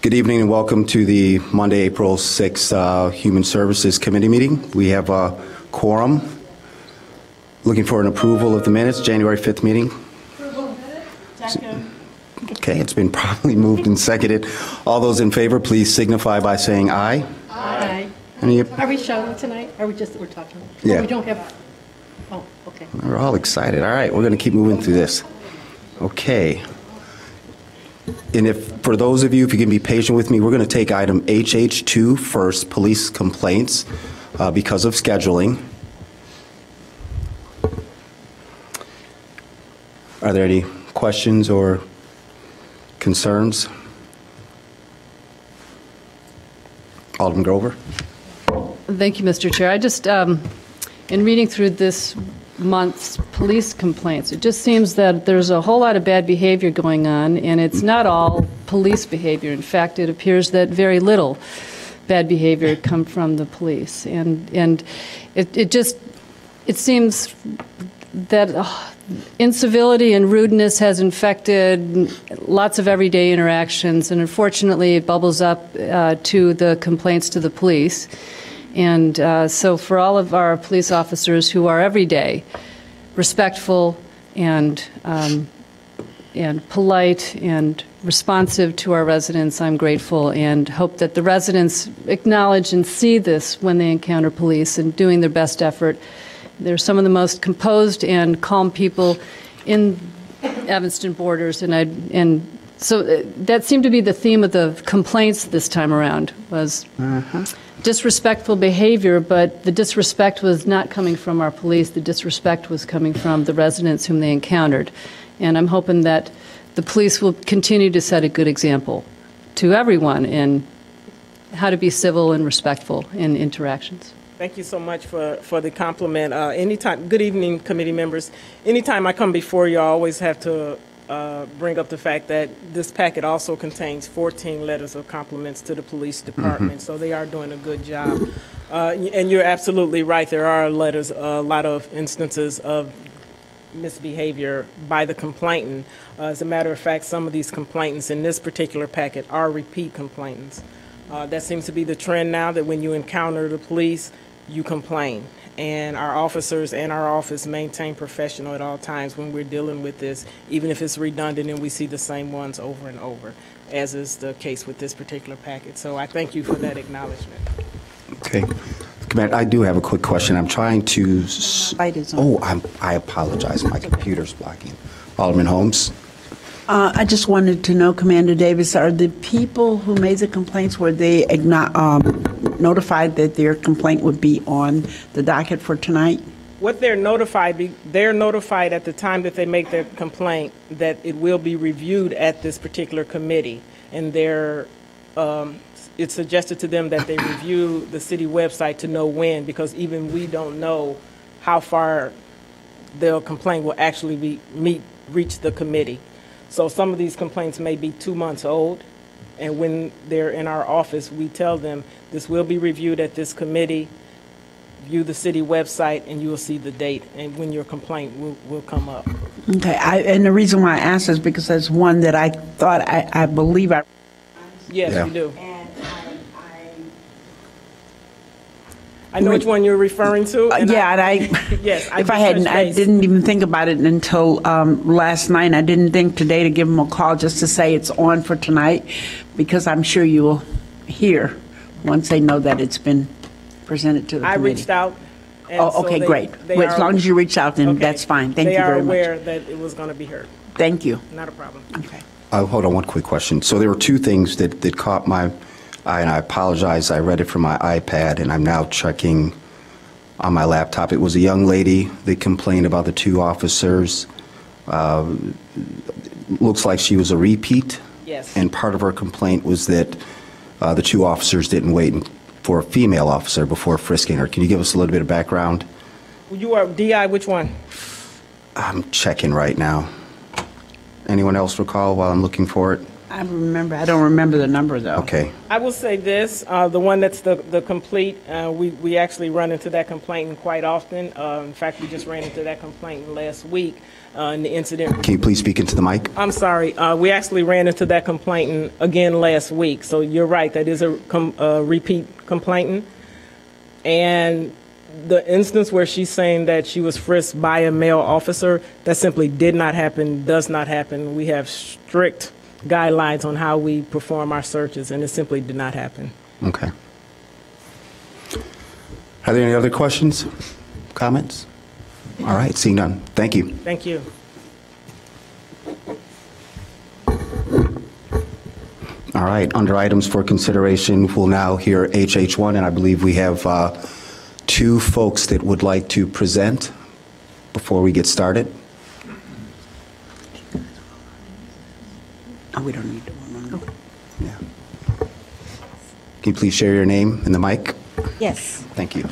Good evening and welcome to the Monday, April 6th Human Services Committee meeting. We have a quorum. Looking for an approval of the minutes, January 5th meeting. Approval of minutes. Second. Okay, it's been properly moved and seconded. All those in favor, please signify by saying aye. Aye. Any, Are we shouting tonight? Are we just, we're talking? Yeah. Oh, we don't have, oh, okay. We're all excited. All right, we're going to keep moving through this. Okay. And if, for those of you, if you can be patient with me, we're going to take item HH2 first, police complaints, because of scheduling. Are there any questions or concerns? Alderman Grover? Thank you, Mr. Chair. I just, in reading through this month's police complaints, it just seems that there's a whole lot of bad behavior going on, and it's not all police behavior. In fact, it appears that very little bad behavior come from the police. And it seems that incivility and rudeness has infected lots of everyday interactions, and unfortunately it bubbles up to the complaints to the police. And so for all of our police officers who are every day respectful and polite and responsive to our residents, I'm grateful and hope that the residents acknowledge and see this when they encounter police and doing their best effort. They're some of the most composed and calm people in Evanston borders, and so that seemed to be the theme of the complaints this time around, was disrespectful behavior, but the disrespect was not coming from our police. The disrespect was coming from the residents whom they encountered. And I'm hoping that the police will continue to set a good example to everyone in how to be civil and respectful in interactions. Thank you so much for the compliment. Anytime, good evening, committee members. Anytime I come before you, I always have to bring up the fact that this packet also contains 14 letters of compliments to the police department, so they are doing a good job. And you're absolutely right. There are letters, a lot of instances of misbehavior by the complainant. As a matter of fact, some of these complainants in this particular packet are repeat complainants. That seems to be the trend now, that when you encounter the police, you complain. And our officers and our office maintain professional at all times when we're dealing with this, even if it's redundant and we see the same ones over and over, as is the case with this particular packet. So I thank you for that acknowledgement. Okay. Commander, I do have a quick question. I'm trying to... I apologize. My computer's blocking. Alderman Holmes? I just wanted to know, Commander Davis, are the people who made the complaints, were they notified that their complaint would be on the docket for tonight? What they're notified at the time that they make their complaint that it will be reviewed at this particular committee, and it's suggested to them that they review the city website to know when, because even we don't know how far their complaint will actually reach the committee. So some of these complaints may be 2 months old, and when they're in our office, we tell them this will be reviewed at this committee. View the city website, and you will see the date and when your complaint will come up. Okay, and the reason why I asked is because there's one that I thought I believe I. Yes, yeah. You do. I know which one you're referring to. And yes. If I didn't even think about it until last night. I didn't think today to give them a call just to say it's on for tonight, because I'm sure you will hear once they know that it's been presented to the committee. I reached out. Oh, okay, great. Well, as long as you reach out, then that's fine. Thank you very much. They are aware that it was going to be heard. Thank you. Not a problem. Okay. Hold on, one quick question. So there were two things that caught my eye, and I apologize. I read it from my iPad, and I'm now checking on my laptop. It was a young lady that complained about the two officers. Looks like she was a repeat. Yes. And part of her complaint was that the two officers didn't wait for a female officer before frisking her. Can you give us a little bit of background? You are DI, which one? I'm checking right now. Anyone else recall while I'm looking for it? I remember, I don't remember the number, though. Okay. I will say this, the one that's the complete, we actually run into that complaint quite often. In fact, we just ran into that complaint last week in the incident. Can you please speak into the mic? I'm sorry, we actually ran into that complaint again last week. So you're right, that is a repeat complaint. And the instance where she's saying that she was frisked by a male officer, that simply did not happen, does not happen. We have strict guidelines on how we perform our searches, and it simply did not happen. Okay. Are there any other questions, comments? All right, seeing none. Thank you. Thank you. All right, under items for consideration, we'll now hear HH1, and I believe we have two folks that would like to present before we get started. Oh, we don't need to vote on it. Yeah. Can you please share your name and the mic? Yes. Thank you.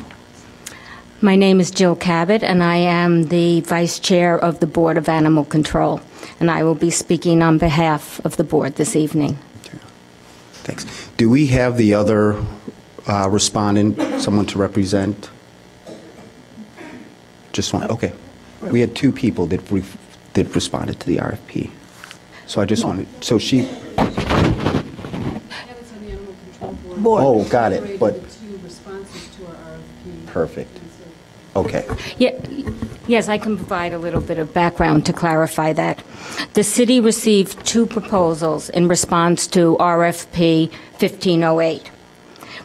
My name is Jill Cabot, and I am the Vice Chair of the Board of Animal Control, and I will be speaking on behalf of the board this evening. Thanks. Do we have the other respondent, someone to represent? Just one, okay. We had two people that responded to the RFP. So I just wanted, so she, Board. oh, got it, but, two responses to our RFP. perfect. Okay. Yes, I can provide a little bit of background to clarify that. The city received two proposals in response to RFP 1508.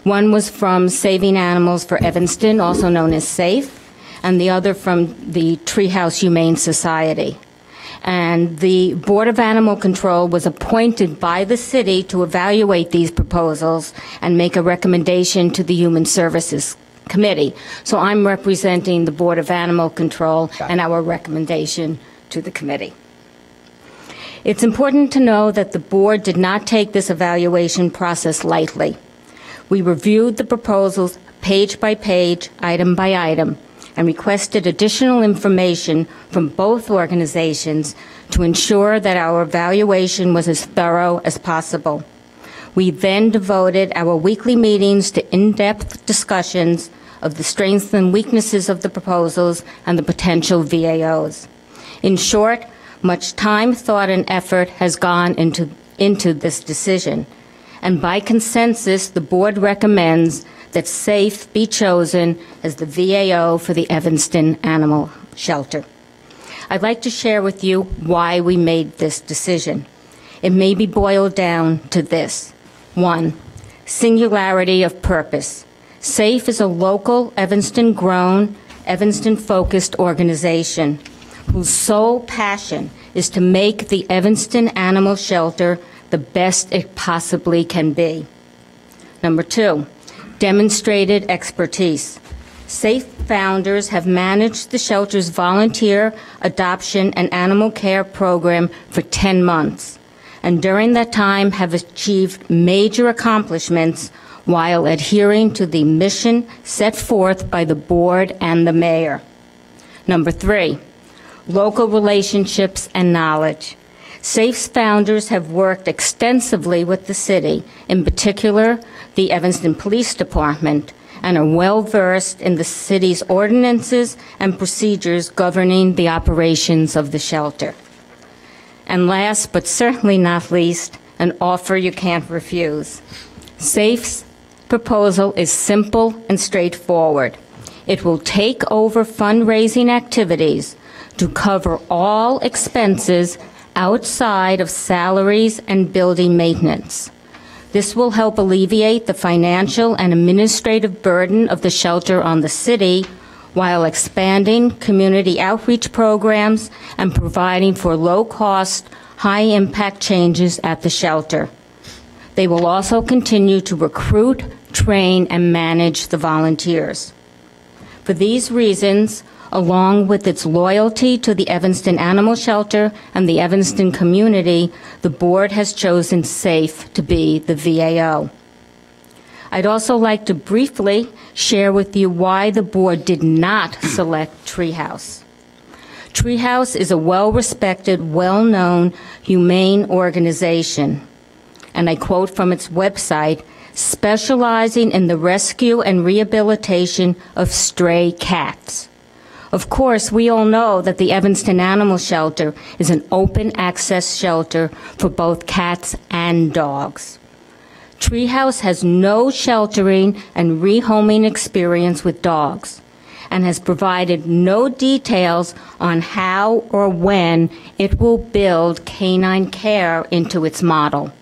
One was from Saving Animals for Evanston, also known as SAFE, and the other from the Treehouse Humane Society. And the Board of Animal Control was appointed by the city to evaluate these proposals and make a recommendation to the Human Services Committee. So I'm representing the Board of Animal Control and our recommendation to the committee. It's important to know that the board did not take this evaluation process lightly. We reviewed the proposals page by page, item by item, and requested additional information from both organizations to ensure that our evaluation was as thorough as possible. We then devoted our weekly meetings to in-depth discussions of the strengths and weaknesses of the proposals and the potential VAOs. In short, much time, thought, and effort has gone into this decision. And by consensus, the board recommends that SAFE be chosen as the VAO for the Evanston Animal Shelter. I'd like to share with you why we made this decision. It may be boiled down to this. 1, singularity of purpose. SAFE is a local, Evanston-grown, Evanston-focused organization whose sole passion is to make the Evanston Animal Shelter the best it possibly can be. Number 2, demonstrated expertise. SAFE founders have managed the shelter's volunteer adoption and animal care program for 10 months, and during that time have achieved major accomplishments while adhering to the mission set forth by the board and the mayor. Number 3, local relationships and knowledge. SAFE's founders have worked extensively with the city, in particular the Evanston Police Department, and are well-versed in the city's ordinances and procedures governing the operations of the shelter. And last, but certainly not least, an offer you can't refuse. SAFE's proposal is simple and straightforward. It will take over fundraising activities to cover all expenses outside of salaries and building maintenance. This will help alleviate the financial and administrative burden of the shelter on the city while expanding community outreach programs and providing for low-cost, high-impact changes at the shelter. They will also continue to recruit, train, and manage the volunteers. For these reasons, along with its loyalty to the Evanston Animal Shelter and the Evanston community, the board has chosen SAFE to be the VAO. I'd also like to briefly share with you why the board did not select Treehouse. Treehouse is a well-respected, well-known humane organization. and I quote from its website, specializing in the rescue and rehabilitation of stray cats. Of course, we all know that the Evanston Animal Shelter is an open-access shelter for both cats and dogs. Treehouse has no sheltering and rehoming experience with dogs and has provided no details on how or when it will build canine care into its model.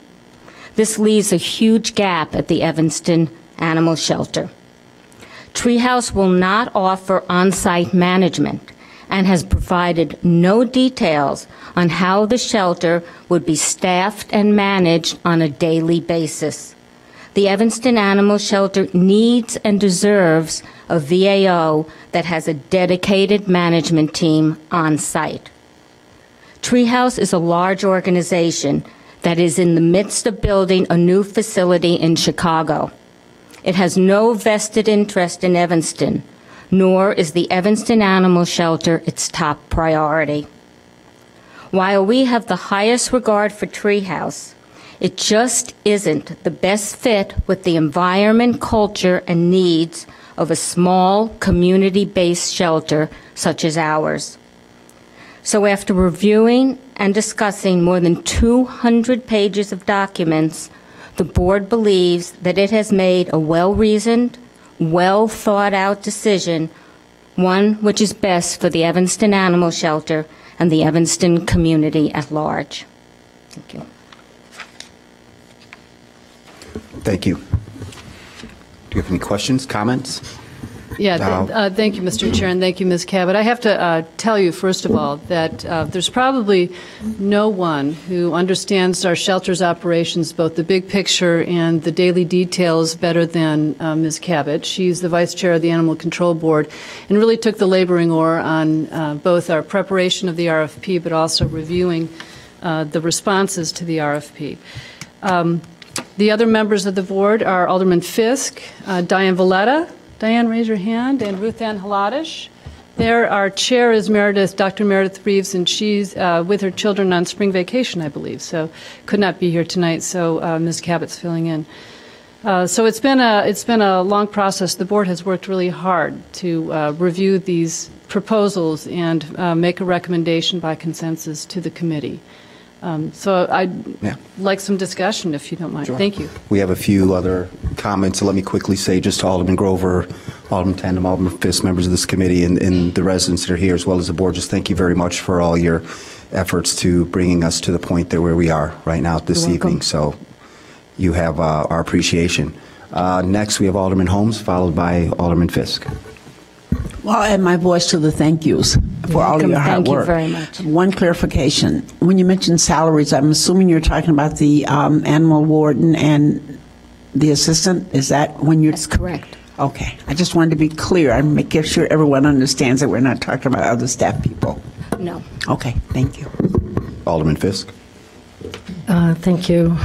This leaves a huge gap at the Evanston Animal Shelter. Treehouse will not offer on-site management and has provided no details on how the shelter would be staffed and managed on a daily basis. The Evanston Animal Shelter needs and deserves a VAO that has a dedicated management team on site. Treehouse is a large organization that is in the midst of building a new facility in Chicago. It has no vested interest in Evanston, nor is the Evanston Animal Shelter its top priority. While we have the highest regard for Treehouse, it just isn't the best fit with the environment, culture, and needs of a small, community-based shelter such as ours. So after reviewing and discussing more than 200 pages of documents, the board believes that it has made a well-reasoned, well-thought-out decision, one which is best for the Evanston Animal Shelter and the Evanston community at large. Thank you. Thank you. Do you have any questions, comments? Yeah, thank you, Mr. Chair, and thank you, Ms. Cabot. I have to tell you, first of all, that there's probably no one who understands our shelter's operations, both the big picture and the daily details, better than Ms. Cabot. She's the Vice Chair of the Animal Control Board and really took the laboring oar on both our preparation of the RFP, but also reviewing the responses to the RFP. The other members of the board are Alderman Fisk, Diane Valletta. Diane, raise your hand, and Ruth Ann Haladish. There, our chair is Dr. Meredith Reeves, and she's with her children on spring vacation, I believe, so could not be here tonight, so Ms. Cabot's filling in. So it's been a long process. The board has worked really hard to review these proposals and make a recommendation by consensus to the committee. So I'd like some discussion, if you don't mind. Sure. Thank you. We have a few other comments, so let me quickly say just to Alderman Grover, Alderman Tandem, Alderman Fisk, members of this committee, and the residents that are here, as well as the board, just thank you very much for all your efforts to bringing us to the point that where we are right now this evening. So you have our appreciation. Next, we have Alderman Holmes, followed by Alderman Fisk. Well, I'll add my voice to the thank yous for all of your hard work. Thank you very much. One clarification. When you mentioned salaries, I'm assuming you're talking about the animal warden and the assistant? Is that when you're... That's correct. Okay. I just wanted to be clear and make sure everyone understands that we're not talking about other staff people. No. Okay. Thank you. Alderman Fisk. Thank you.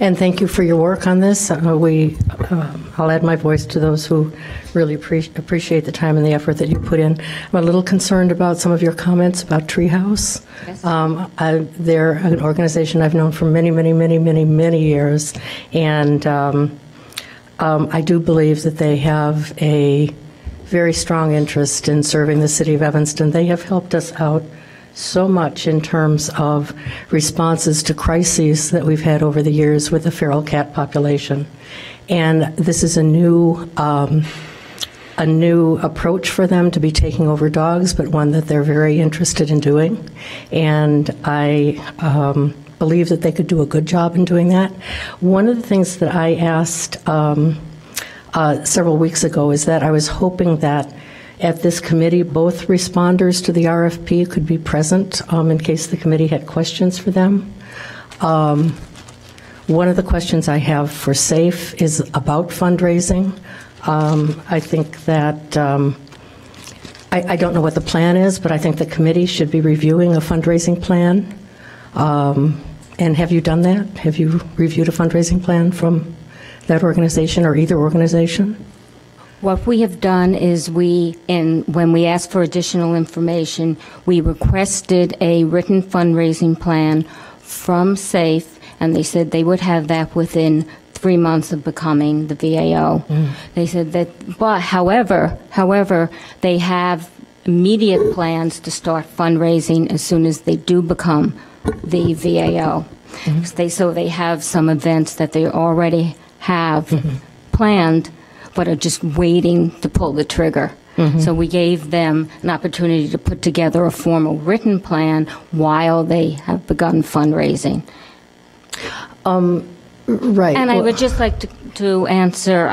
And thank you for your work on this. I'll add my voice to those who really appreciate the time and the effort that you put in. I'm a little concerned about some of your comments about Treehouse. Yes. They're an organization I've known for many, many, many, many, many years, and I do believe that they have a very strong interest in serving the city of Evanston. They have helped us out so much in terms of responses to crises that we've had over the years with the feral cat population. And this is a new approach for them to be taking over dogs, but one that they're very interested in doing. And I believe that they could do a good job in doing that. One of the things that I asked several weeks ago is that I was hoping that at this committee, both responders to the RFP could be present in case the committee had questions for them. One of the questions I have for SAFE is about fundraising. I think that, I don't know what the plan is, but I think the committee should be reviewing a fundraising plan. And have you done that? Have you reviewed a fundraising plan from that organization or either organization? What we have done is when we asked for additional information, we requested a written fundraising plan from SAFE, and they said they would have that within 3 months of becoming the VAO. They said that, but however, they have immediate plans to start fundraising as soon as they do become the VAO. So they have some events that they already have planned, but are just waiting to pull the trigger. So we gave them an opportunity to put together a formal written plan while they have begun fundraising. Right. And I would just like to answer,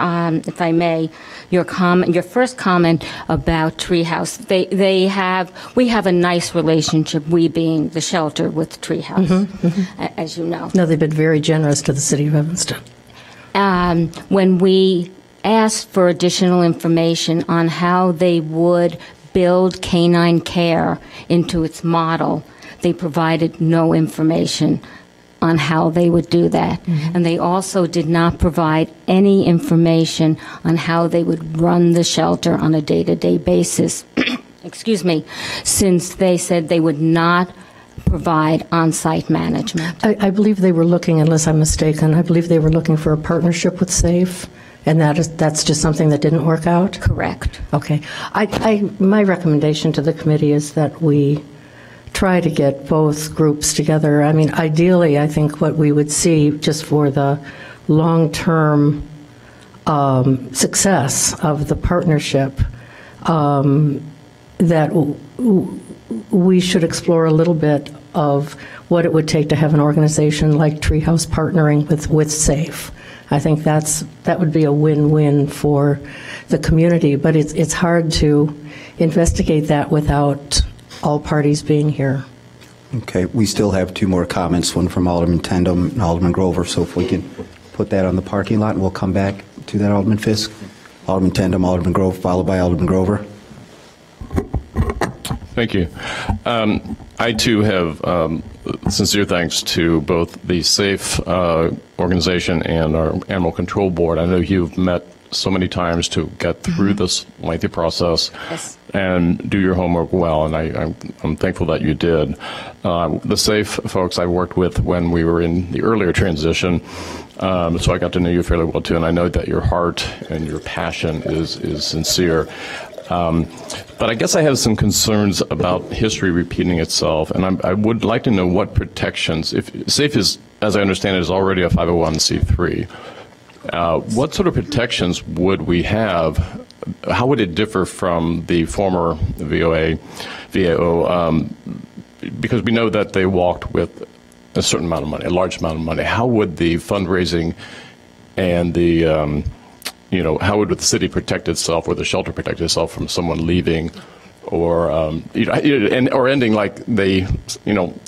if I may, your first comment about Treehouse. We have a nice relationship, we being the shelter, with Treehouse, as you know. No, they've been very generous to the city of Evanston. When we asked for additional information on how they would build canine care into its model, they provided no information on how they would do that. And they also did not provide any information on how they would run the shelter on a day-to-day basis, excuse me, since they said they would not provide on-site management. I believe they were looking, unless I'm mistaken, I believe they were looking for a partnership with SAFE, and that's just something that didn't work out? Correct. Okay. My recommendation to the committee is that we try to get both groups together. I mean, ideally, I think what we would see, just for the long-term success of the partnership, that we should explore a little bit of what it would take to have an organization like Treehouse partnering with SAFE. I think that would be a win-win for the community, but it's hard to investigate that without all parties being here. Okay, we still have two more comments, one from Alderman Tandem and Alderman Grover, so if we can put that on the parking lot, and we'll come back to that, Alderman Fisk. Alderman Tandem, Alderman Grover, followed by Alderman Grover. Thank you. I, too, have sincere thanks to both the SAFE organization and our Animal Control Board. I know you've met so many times to get through this lengthy process and do your homework well, and I'm thankful that you did. The SAFE folks I worked with when we were in the earlier transition, so I got to know you fairly well, too, and I know that your heart and your passion is sincere. But I guess I have some concerns about history repeating itself, and I would like to know what protections, if SAFE is, as I understand it, is already a 501c3, what sort of protections would we have? How would it differ from the former VAO? Because we know that they walked with a certain amount of money, a large amount of money. How would the fundraising and the how would the city protect itself or the shelter protect itself from someone leaving or or ending like the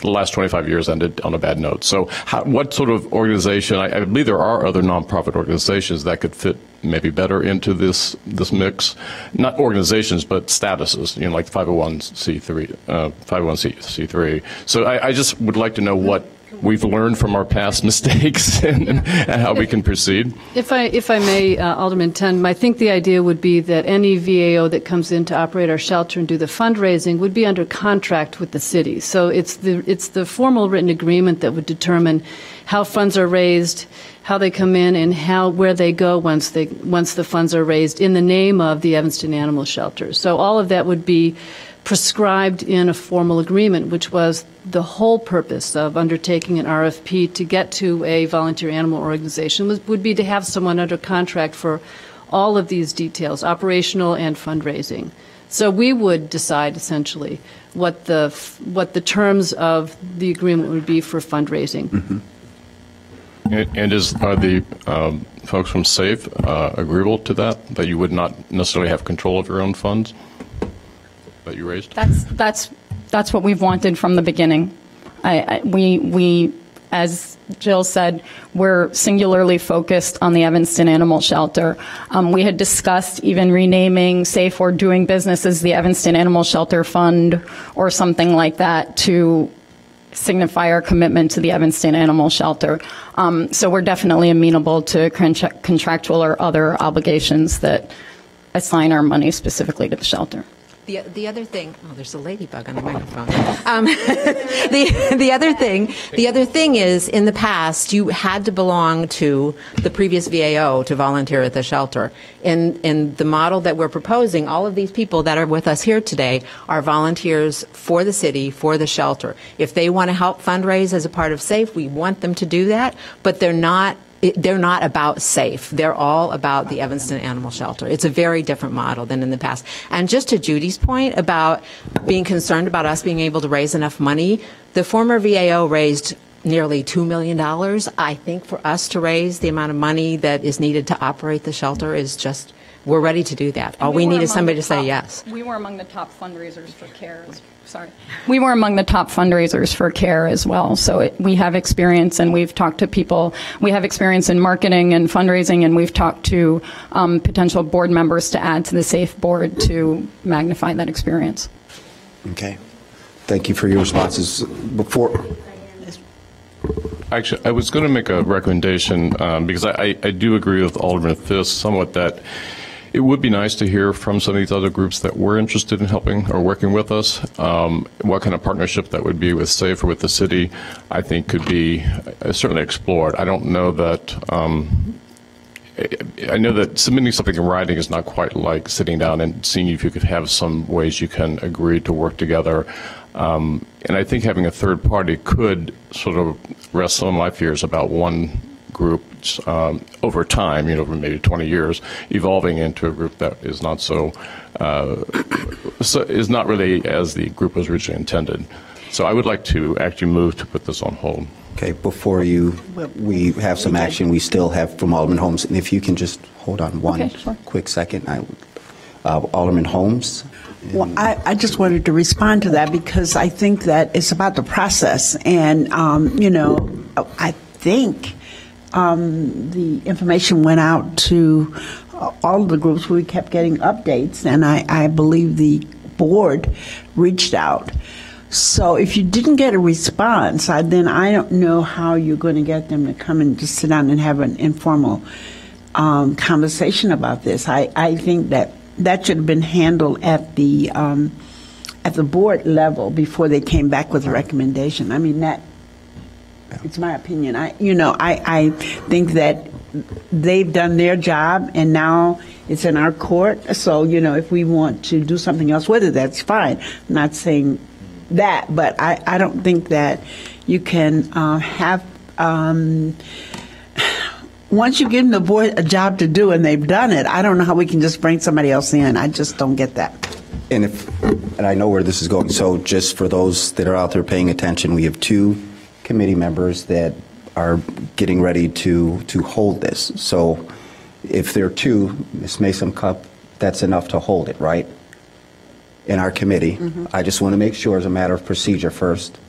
last 25 years ended on a bad note? So what sort of organization, I believe there are other nonprofit organizations that could fit maybe better into this mix, not organizations, but statuses, like 501c3. So I just would like to know what we've learned from our past mistakes and how we can proceed. If I may, Alderman Tandem, I think the idea would be that any VAO that comes in to operate our shelter and do the fundraising would be under contract with the city. So it's the formal written agreement that would determine how funds are raised, how they come in, and where they go once the funds are raised in the name of the Evanston Animal Shelter. So all of that would be prescribed in a formal agreement, which was the whole purpose of undertaking an RFP to get to a volunteer animal organization would be to have someone under contract for all of these details, operational and fundraising. So we would decide essentially what the terms of the agreement would be for fundraising. Mm-hmm. And are the folks from SAFE agreeable to that you would not necessarily have control of your own funds that you raised? That's what we've wanted from the beginning. We, as Jill said, we're singularly focused on the Evanston Animal Shelter. We had discussed even renaming SAFE or doing business as the Evanston Animal Shelter Fund or something like that to signify our commitment to the Evanston Animal Shelter. So we're definitely amenable to contractual or other obligations that assign our money specifically to the shelter. The other thing, oh, there's a ladybug on the microphone. The other thing is, in the past, you had to belong to the previous VAO to volunteer at the shelter. In the model that we're proposing, all of these people that are with us here today are volunteers for the city, for the shelter. If they want to help fundraise as a part of SAFE, we want them to do that, but they're not about SAFE. They're all about the Evanston Animal Shelter. It's a very different model than in the past. And just to Judy's point about being concerned about us being able to raise enough money, the former VAO raised nearly $2 million. I think for us to raise the amount of money that is needed to operate the shelter is just, we're ready to do that. All we need is somebody to say yes. We were among the top fundraisers for CARE. We were among the top fundraisers for CARE as well. So we have experience, and we've talked to people. We have experience in marketing and fundraising, and we've talked to potential board members to add to the SAFE board to magnify that experience. Okay. Thank you for your responses. Actually, I was going to make a recommendation because I do agree with Alderman Fisk somewhat that it would be nice to hear from some of these other groups that were interested in helping or working with us. What kind of partnership that would be with SAFE or with the city, I think could be certainly explored. I don't know that, I know that submitting something in writing is not quite like sitting down and seeing if you could have some ways you can agree to work together. And I think having a third party could sort of rest some of my fears about one group over time, over maybe 20 years, evolving into a group that is not is not really as the group was originally intended. So I would like to actually move to put this on hold. Okay, before we have some action, we still have from Alderman Holmes, and if you can just hold on one quick second. Alderman Holmes. Well, I just wanted to respond to that because I think that it's about the process. And, I think the information went out to all of the groups. We kept getting updates, and I believe the board reached out. So if you didn't get a response, then I don't know how you're going to get them to come and just sit down and have an informal conversation about this. I think that should have been handled at the board level before they came back with a recommendation. I mean, it's my opinion. I think that they've done their job, and now it's in our court. So, if we want to do something else with it, that's fine. I'm not saying that, but I don't think that you can have once you give them the board a job to do and they've done it, I don't know how we can just bring somebody else in. I just don't get that. And I know where this is going. So just for those that are out there paying attention, we have two committee members that are getting ready to hold this. So if there are two, Ms. Mason Cup, that's enough to hold it, right? In our committee. Mm-hmm. I just want to make sure as a matter of procedure first.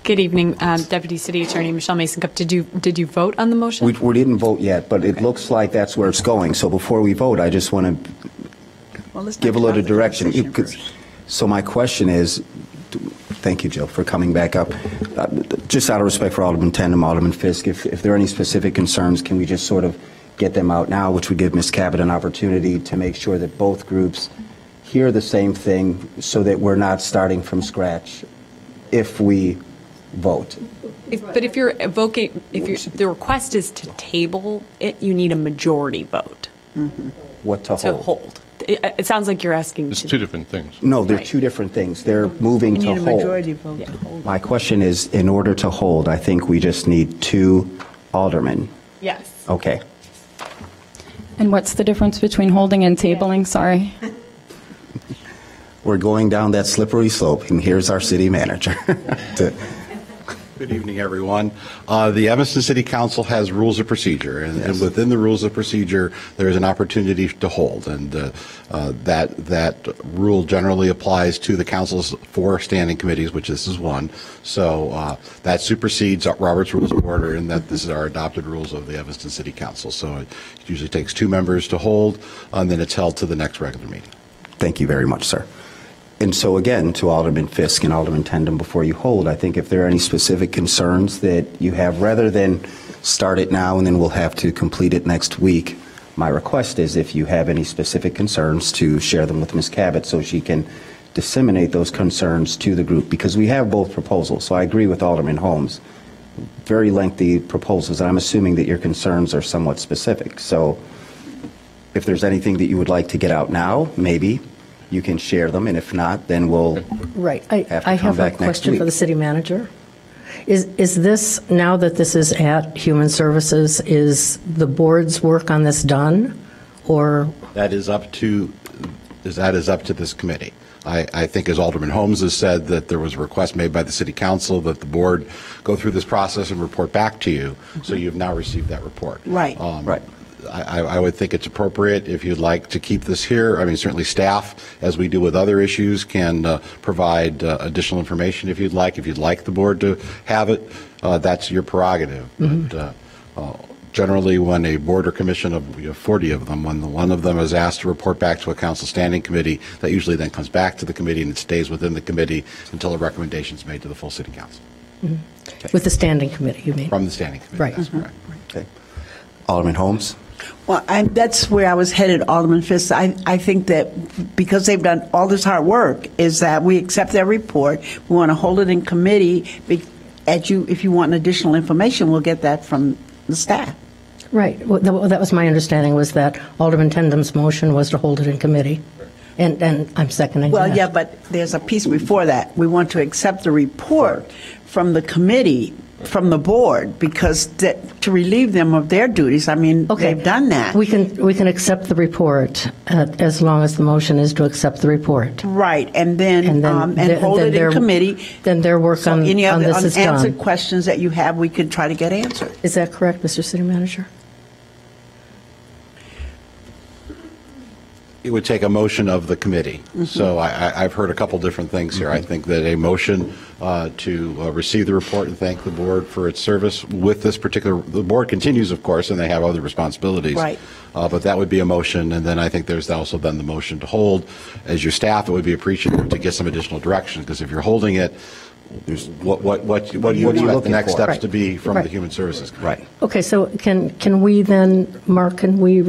Good evening, Deputy City Attorney Michelle Mason Cup. Did you vote on the motion? We didn't vote yet, but it looks like that's where it's going. So before we vote, I just want to give a little direction. So my question is, thank you, Jill, for coming back up. Just out of respect for Alderman Tandem, Alderman Fisk, if there are any specific concerns, can we just sort of get them out now, which would give Ms. Cabot an opportunity to make sure that both groups hear the same thing so that we're not starting from scratch if we vote. But if the request is to table it, you need a majority vote. Mm-hmm. What to hold? It sounds like you're asking. It's two different things. No, they're two different things. They're moving to hold. You need a majority vote to hold. My question is, in order to hold, I think we just need two aldermen. Yes. Okay. And what's the difference between holding and tabling? Sorry. We're going down that slippery slope, and here's our city manager. Good evening, everyone. The Evanston City Council has rules of procedure, and within the rules of procedure, there is an opportunity to hold, and that rule generally applies to the council's 4 standing committees, which this is one. So that supersedes Robert's Rules of Order, in that this is our adopted rules of the Evanston City Council. So it usually takes 2 members to hold, and then it's held to the next regular meeting. Thank you very much, sir. And so again, to Alderman Fisk and Alderman Tandem, before you hold, I think if there are any specific concerns that you have, rather than start it now and then we'll have to complete it next week, My request is if you have any specific concerns to share them with Ms. Cabot so she can disseminate those concerns to the group, because we have both proposals. So I agree with Alderman Holmes. Very lengthy proposals, and I'm assuming that your concerns are somewhat specific. So if there's anything that you would like to get out now, maybe you can share them, and if not, then we'll Right. have to I come have a back next question week. for the city manager. Is this, now that this is at Human Services, is the board's work on this done? Or, That is up to this committee. I think, as Alderman Holmes has said, that there was a request made by the City Council that the board go through this process and report back to you. So you've now received that report. Right. Right. I would think it's appropriate if you'd like to keep this here. I mean, certainly staff, as we do with other issues, can provide additional information if you'd like. If you'd like the board to have it, that's your prerogative. But generally, when a board or commission of 40 of them, when one of them is asked to report back to a council standing committee, that usually then comes back to the committee and it stays within the committee until a recommendation is made to the full city council. with the standing committee, you mean? From the standing committee. Right. That's correct. Okay. Alderman Holmes? Well, that's where I was headed, Alderman Fisk. I think that because they've done all this hard work, is that we accept their report. We want to hold it in committee. If you want additional information, we'll get that from the staff. Right. Well, that was my understanding, was that Alderman Tendam's motion was to hold it in committee. And I'm seconding that. Well, yeah, but there's a piece before that. We want to accept the report from the committee, from the board, because to relieve them of their duties. I mean, Okay. they've done that. We can accept the report as long as the motion is to accept the report. Right, and then hold it in committee. Then their work So on any other this is unanswered done. questions that you have, we could try to get answered. Is that correct, Mr. City Manager? It would take a motion of the committee. So I've heard a couple different things here. I think that a motion to receive the report and thank the board for its service with this particular, the board continues, of course, and they have other responsibilities. Right. But that would be a motion, and then I think there's also then the motion to hold. As your staff, it would be appreciative to get some additional direction, because if you're holding it, what do you expect the looking next for? steps Right. to be from Right. the Human Services Committee? Right. Okay, so can we then, Mark, can we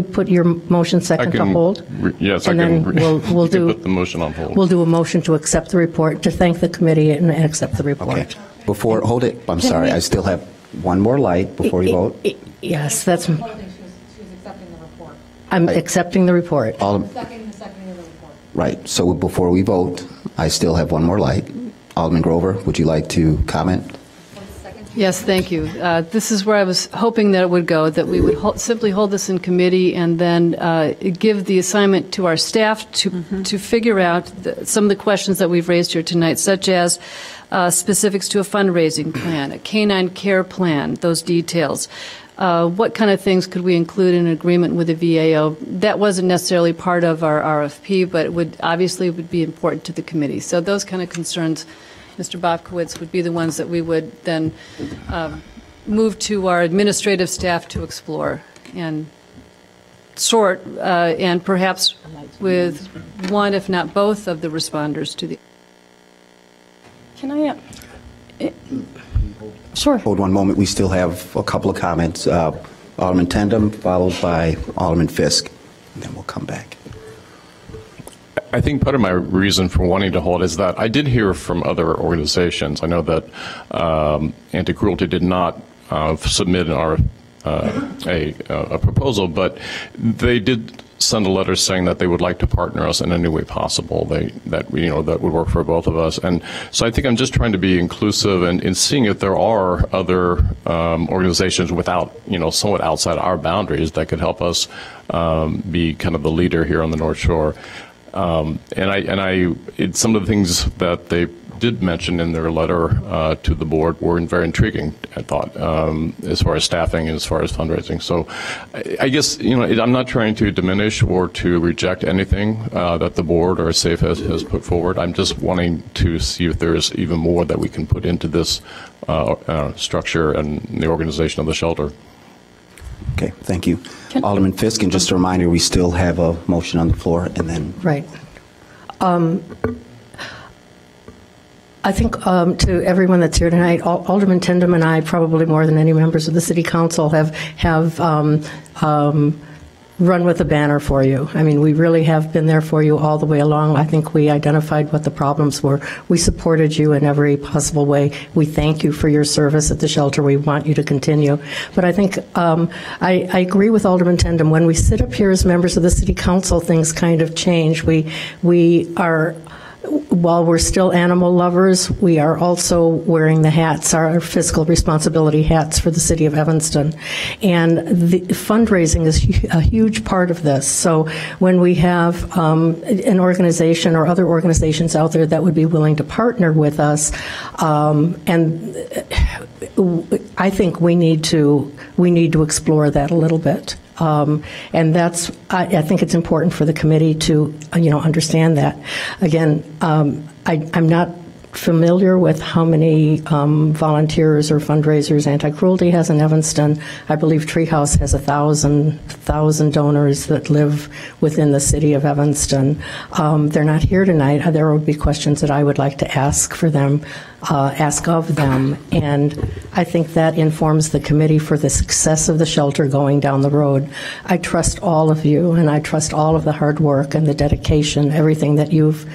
put your motion second to hold? Yes, And I can. then we'll you can do. put the motion on hold. We'll do a motion to accept the report, to thank the committee and accept the report. Okay. Before, hold it. I'm sorry. I still have one more light before you vote. Yes, that's. I'm accepting the report. Right. So before we vote, I still have one more light. Alderman Grover, would you like to comment? Yes, thank you. This is where I was hoping that it would go, that we would simply hold this in committee and then give the assignment to our staff to figure out some of the questions that we've raised here tonight, such as specifics to a fundraising plan, a canine care plan, those details. What kind of things could we include in an agreement with the VAO? That wasn't necessarily part of our RFP, but it would be important to the committee. So those kind of concerns, Mr. Bobkowitz, would be the ones that we would then move to our administrative staff to explore and sort, and perhaps with one, if not both, of the responders to the. Can I? Sure. Hold one moment. We still have a couple of comments. Alderman Tendam, followed by Alderman Fisk, and then we'll come back. I think part of my reason for wanting to hold is that I did hear from other organizations. I know that Anti-Cruelty did not submit a proposal, but they did send a letter saying that they would like to partner us in any way possible. That would work for both of us. And so I think I'm just trying to be inclusive and in seeing if there are other organizations without, somewhat outside our boundaries that could help us be kind of the leader here on the North Shore. Some of the things that they did mention in their letter to the board were very intriguing, I thought, as far as staffing and as far as fundraising. So I guess, I'm not trying to diminish or to reject anything that the board or SAFE has put forward. I'm just wanting to see if there's even more that we can put into this structure and the organization of the shelter. Okay, thank you. Alderman Fisk, and just a reminder, we still have a motion on the floor, and then. Right. I think to everyone that's here tonight, Alderman Tindem and I, probably more than any members of the City Council, have run with a banner for you. I mean, we really have been there for you all the way along. I think we identified what the problems were. We supported you in every possible way. We thank you for your service at the shelter. We want you to continue. But I think I agree with Alderman Tindem. When we sit up here as members of the City Council, things kind of change. We are, while we're still animal lovers, we are also wearing the hats, our fiscal responsibility hats for the city of Evanston. And the fundraising is a huge part of this. So when we have an organization or other organizations out there that would be willing to partner with us, and I think we need to explore that a little bit. And that's, I think it's important for the committee to, understand that. Again, I'm not familiar with how many volunteers or fundraisers Anti-Cruelty has in Evanston. I believe Treehouse has 1,000 donors that live within the city of Evanston. They're not here tonight. There would be questions that I would like to ask of them, and I think that informs the committee for the success of the shelter going down the road. I trust all of you, and I trust all of the hard work and the dedication, everything that you've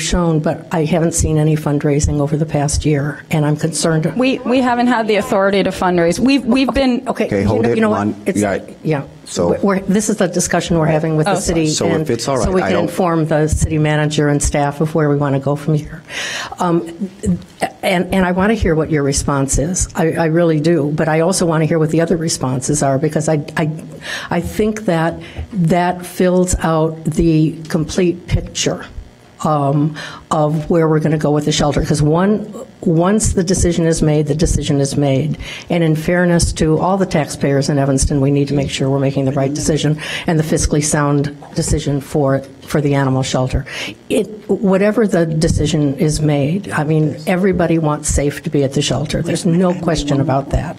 shown, but I haven't seen any fundraising over the past year, and I'm concerned. We haven't had the authority to fundraise. We've been Okay, hold it. You know what? Yeah. So this is the discussion we're having with the city, so if it's all right, so we I can don't- inform the city manager and staff of where we want to go from here. And I want to hear what your response is. I really do, but I also want to hear what the other responses are, because I think that fills out the complete picture of where we're going to go with the shelter. Because once the decision is made, the decision is made. And in fairness to all the taxpayers in Evanston, we need to make sure we're making the right decision and the fiscally sound decision for the animal shelter. Whatever the decision is made, I mean, everybody wants SAFE to be at the shelter. There's no question about that.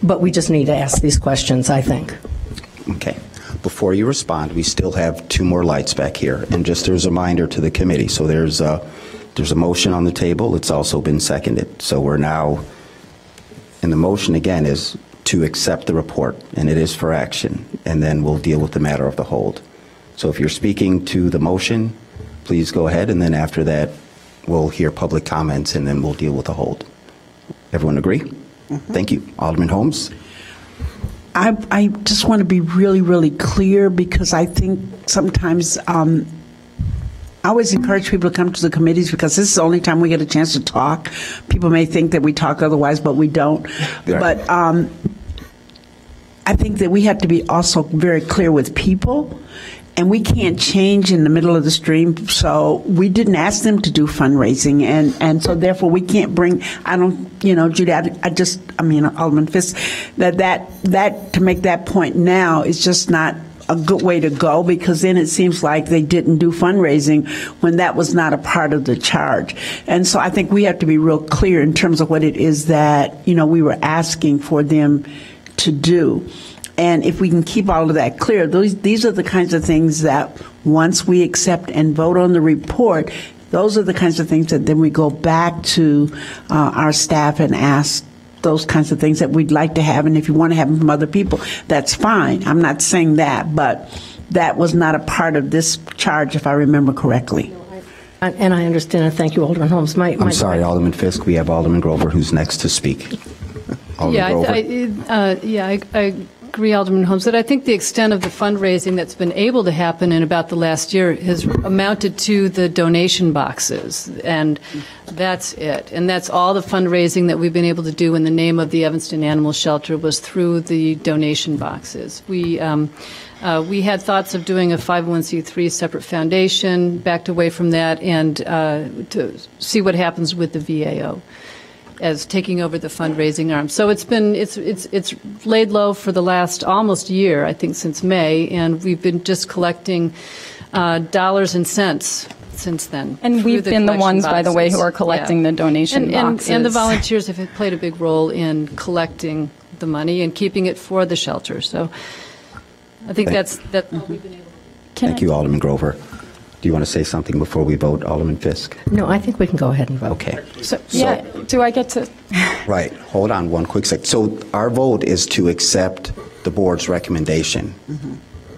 But we just need to ask these questions, I think. Okay. Before you respond, we still have 2 more lights back here. And just as a reminder to the committee, so there's a motion on the table. It's also been seconded. So we're now, and the motion again is to accept the report, and it is for action. And then we'll deal with the matter of the hold. So if you're speaking to the motion, please go ahead. And then after that, we'll hear public comments, and then we'll deal with the hold. Everyone agree? Mm-hmm. Thank you. Alderman Holmes? I just want to be really, really clear, because I think sometimes I always encourage people to come to the committees, because this is the only time we get a chance to talk. People may think that we talk otherwise, but we don't. Yeah. But I think that we have to be also very clear with people, and we can't change in the middle of the stream. So we didn't ask them to do fundraising, and so therefore we can't bring. I don't, Judy. Alderman Fisk, that to make that point now is just not a good way to go, because then it seems like they didn't do fundraising when that was not a part of the charge. And so I think we have to be real clear in terms of what it is that we were asking for them to do. And if we can keep all of that clear, these are the kinds of things that once we accept and vote on the report, those are the kinds of things that then we go back to our staff and ask those kinds of things that we'd like to have. And if you want to have them from other people, that's fine. I'm not saying that, but that was not a part of this charge, if I remember correctly. And I understand, and thank you, Alderman Holmes. I'm sorry, Alderman Fisk. We have Alderman Grover who's next to speak. I agree, Alderman Holmes, that I think the extent of the fundraising that's been able to happen in about the last year has amounted to the donation boxes, and that's it. And that's all the fundraising that we've been able to do in the name of the Evanston Animal Shelter was through the donation boxes. We had thoughts of doing a 501c3 separate foundation, backed away from that, and to see what happens with the VAO as taking over the fundraising arm. So it's laid low for the last almost year, I think, since May, and we've been just collecting dollars and cents since then. And we've been the ones, by the way, who are collecting the donation boxes. And the volunteers have played a big role in collecting the money and keeping it for the shelter. So I think that's all we've been able to do. Thank you, Alderman Grover. Do you want to say something before we vote, Alderman Fisk? No, I think we can go ahead and vote. Okay. So, yeah, do I get to? Right. Hold on one quick sec. So our vote is to accept the board's recommendation.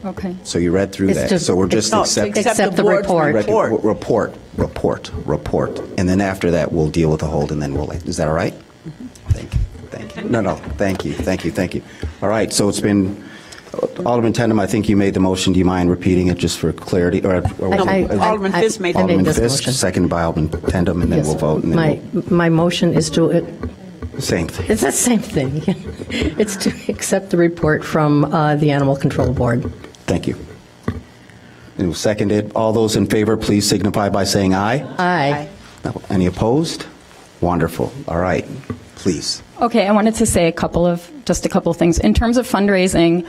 Okay. So you read through It's that. to- So we're just No, to accepting. Accept the board's report. Report. And then after that, we'll deal with the hold, and then we'll, is that all right? Thank you. No, thank you. All right, so it's been, Alderman Tandem, I think you made the motion. Do you mind repeating it just for clarity? Alderman Fisk made the Alderman this Fisk, motion. seconded by Alderman Tandem, and then Yes. we'll vote. And then My motion is to, same thing. it's the same thing. It's to accept the report from the Animal Control Board. Thank you. And seconded. All those in favor, please signify by saying aye. Aye. Any opposed? Wonderful. All right, please. Okay, I wanted to say just a couple of things. In terms of fundraising,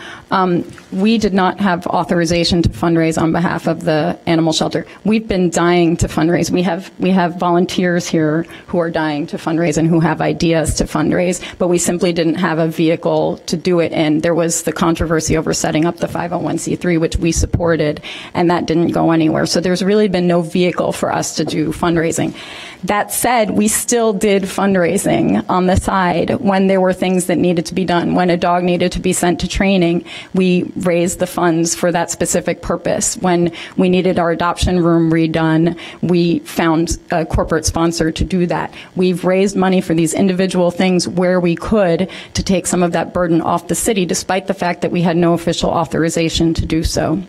we did not have authorization to fundraise on behalf of the animal shelter. We've been dying to fundraise. We have volunteers here who are dying to fundraise and who have ideas to fundraise, but we simply didn't have a vehicle to do it in. There was the controversy over setting up the 501c3, which we supported, and that didn't go anywhere. So there's really been no vehicle for us to do fundraising. That said, we still did fundraising on the side when there were things that needed to be done. When a dog needed to be sent to training, we raised the funds for that specific purpose. When we needed our adoption room redone, we found a corporate sponsor to do that. We've raised money for these individual things where we could to take some of that burden off the city, despite the fact that we had no official authorization to do so.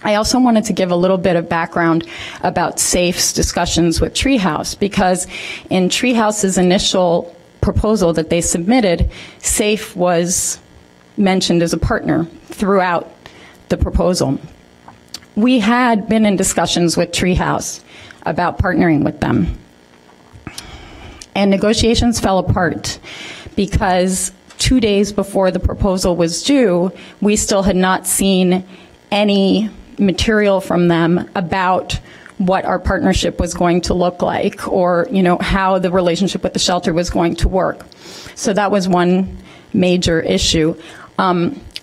I also wanted to give a little bit of background about SAFE's discussions with Treehouse, because in Treehouse's initial proposal that they submitted, SAFE was mentioned as a partner throughout the proposal. We had been in discussions with Treehouse about partnering with them, and negotiations fell apart because 2 days before the proposal was due, we still had not seen any material from them about what our partnership was going to look like, or how the relationship with the shelter was going to work. So that was one major issue.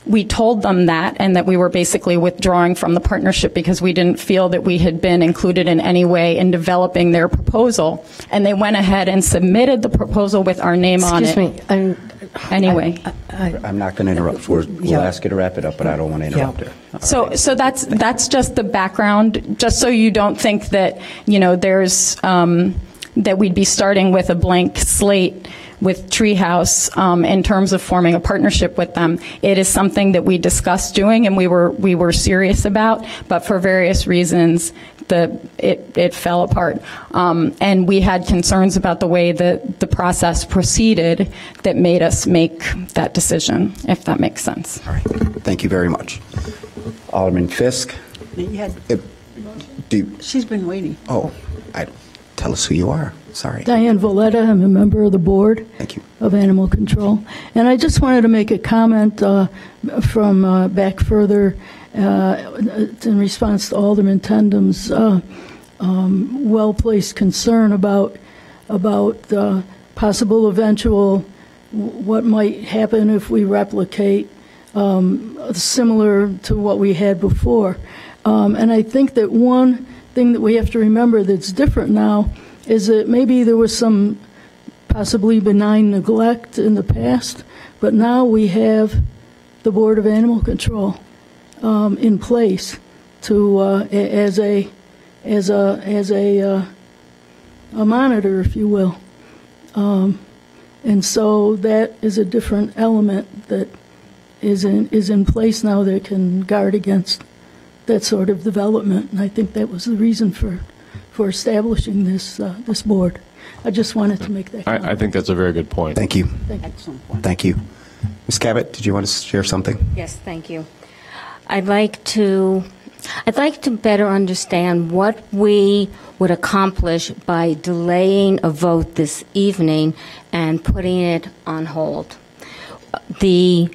We told them that, and that we were basically withdrawing from the partnership because we didn't feel that we had been included in any way in developing their proposal. And they went ahead and submitted the proposal with our name on it. Excuse me. Anyway. I'm not going to interrupt. We'll ask you to wrap it up, but I don't want to interrupt her. So that's just the background, just so you don't think that, there's, that we'd be starting with a blank slate with Treehouse in terms of forming a partnership with them. It is something that we discussed doing and we were serious about, but for various reasons, it fell apart. And we had concerns about the way that the process proceeded that made us make that decision, if that makes sense. All right. Thank you very much. Alderman Fisk. She's been waiting. Tell us who you are. Sorry. Diane Valletta, I'm a member of the board of Animal Control. And I just wanted to make a comment from back further in response to Alderman Tandem's well-placed concern about possible eventual, what might happen if we replicate similar to what we had before. And I think that one thing that we have to remember that's different now is that maybe there was some possibly benign neglect in the past, but now we have the Board of Animal Control in place to as a monitor, if you will, and so that is a different element that is in place now that can guard against that sort of development, and I think that was the reason for establishing this board. I just wanted to make that comment. I think that's a very good point. Thank you. Excellent point. Thank you. Ms. Cabot, did you want to share something? Yes, thank you. I'd like to better understand what we would accomplish by delaying a vote this evening and putting it on hold. The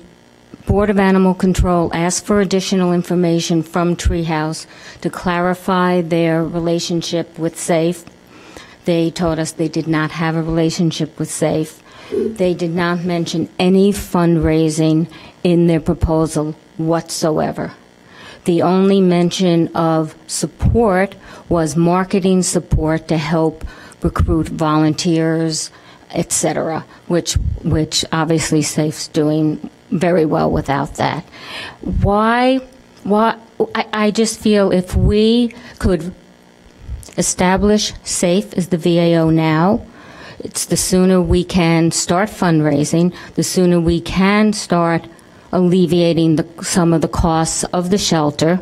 Board of Animal Control asked for additional information from Treehouse to clarify their relationship with SAFE. They told us they did not have a relationship with SAFE. They did not mention any fundraising in their proposal whatsoever. The only mention of support was marketing support to help recruit volunteers, etc., which obviously SAFE's doing very well without that. Why I just feel if we could establish SAFE as the VAO now, it's the sooner we can start fundraising, the sooner we can start alleviating some of the costs of the shelter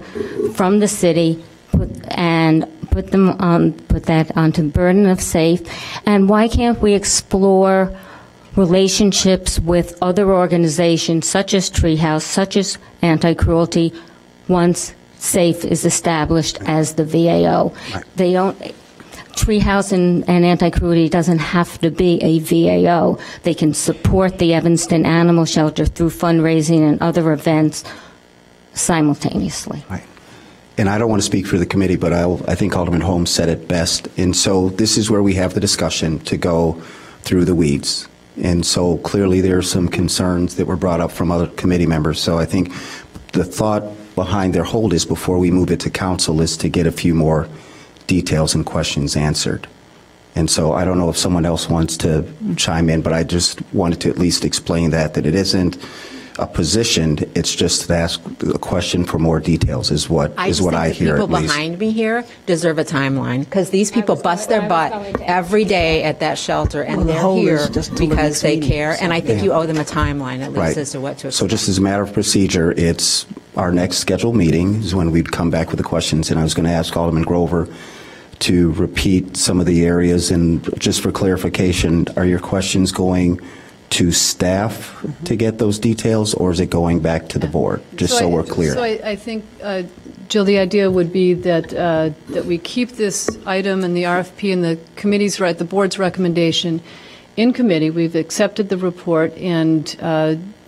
from the city, put that onto the burden of SAFE. And why can't we explore relationships with other organizations such as Treehouse, such as Anti-Cruelty, once SAFE is established as the VAO? Right. They don't. Treehouse and Anti-Cruelty doesn't have to be a VAO. They can support the Evanston Animal Shelter through fundraising and other events simultaneously. Right. And I don't want to speak for the committee, but I think Alderman Holmes said it best. And so this is where we have the discussion to go through the weeds. And so clearly there are some concerns that were brought up from other committee members. So I think the thought behind their hold is before we move it to council is to get a few more details and questions answered. And so I don't know if someone else wants to chime in, but I just wanted to at least explain that it isn't a position, it's just to ask a question for more details is what I hear. People behind me here deserve a timeline because these people bust their butt every day at that shelter, and they're here because they care. And I think you owe them a timeline at least as to what to expect. So just as a matter of procedure, it's our next scheduled meeting is when we'd come back with the questions, and I was going to ask Alderman Grover to repeat some of the areas. And just for clarification, are your questions going to staff to get those details, or is it going back to the board? Just so we're clear. So I think, Jill, the idea would be that that we keep this item and the RFP and the committee's the board's recommendation in committee. We've accepted the report and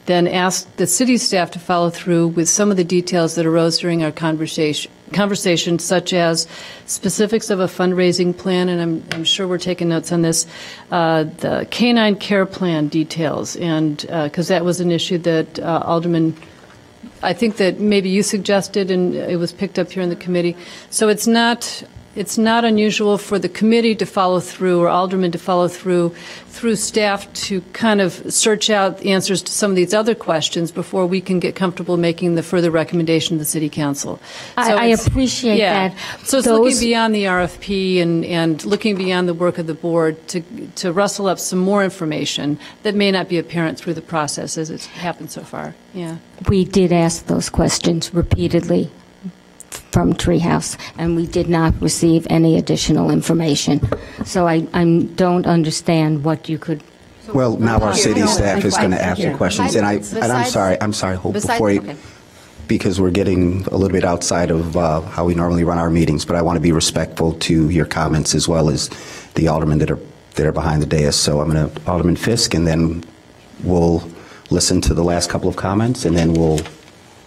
then asked the city staff to follow through with some of the details that arose during our conversation, such as specifics of a fundraising plan, and I'm sure we're taking notes on this, the canine care plan details, and because that was an issue that Alderman, I think that maybe you suggested, and it was picked up here in the committee. So it's not unusual for the committee to follow through or aldermen to follow through staff to kind of search out the answers to some of these other questions before we can get comfortable making the further recommendation to the city council. So I appreciate that. So it's looking beyond the RFP and looking beyond the work of the board to rustle up some more information that may not be apparent through the process as it's happened so far. Yeah. We did ask those questions repeatedly from Treehouse, and we did not receive any additional information. So I don't understand what you could. Well, now our city staff is going to ask the questions, and I'm sorry, hold before you, because we're getting a little bit outside of how we normally run our meetings, but I want to be respectful to your comments as well as the aldermen that are behind the dais. So I'm going to Alderman Fisk, and then we'll listen to the last couple of comments, and then we'll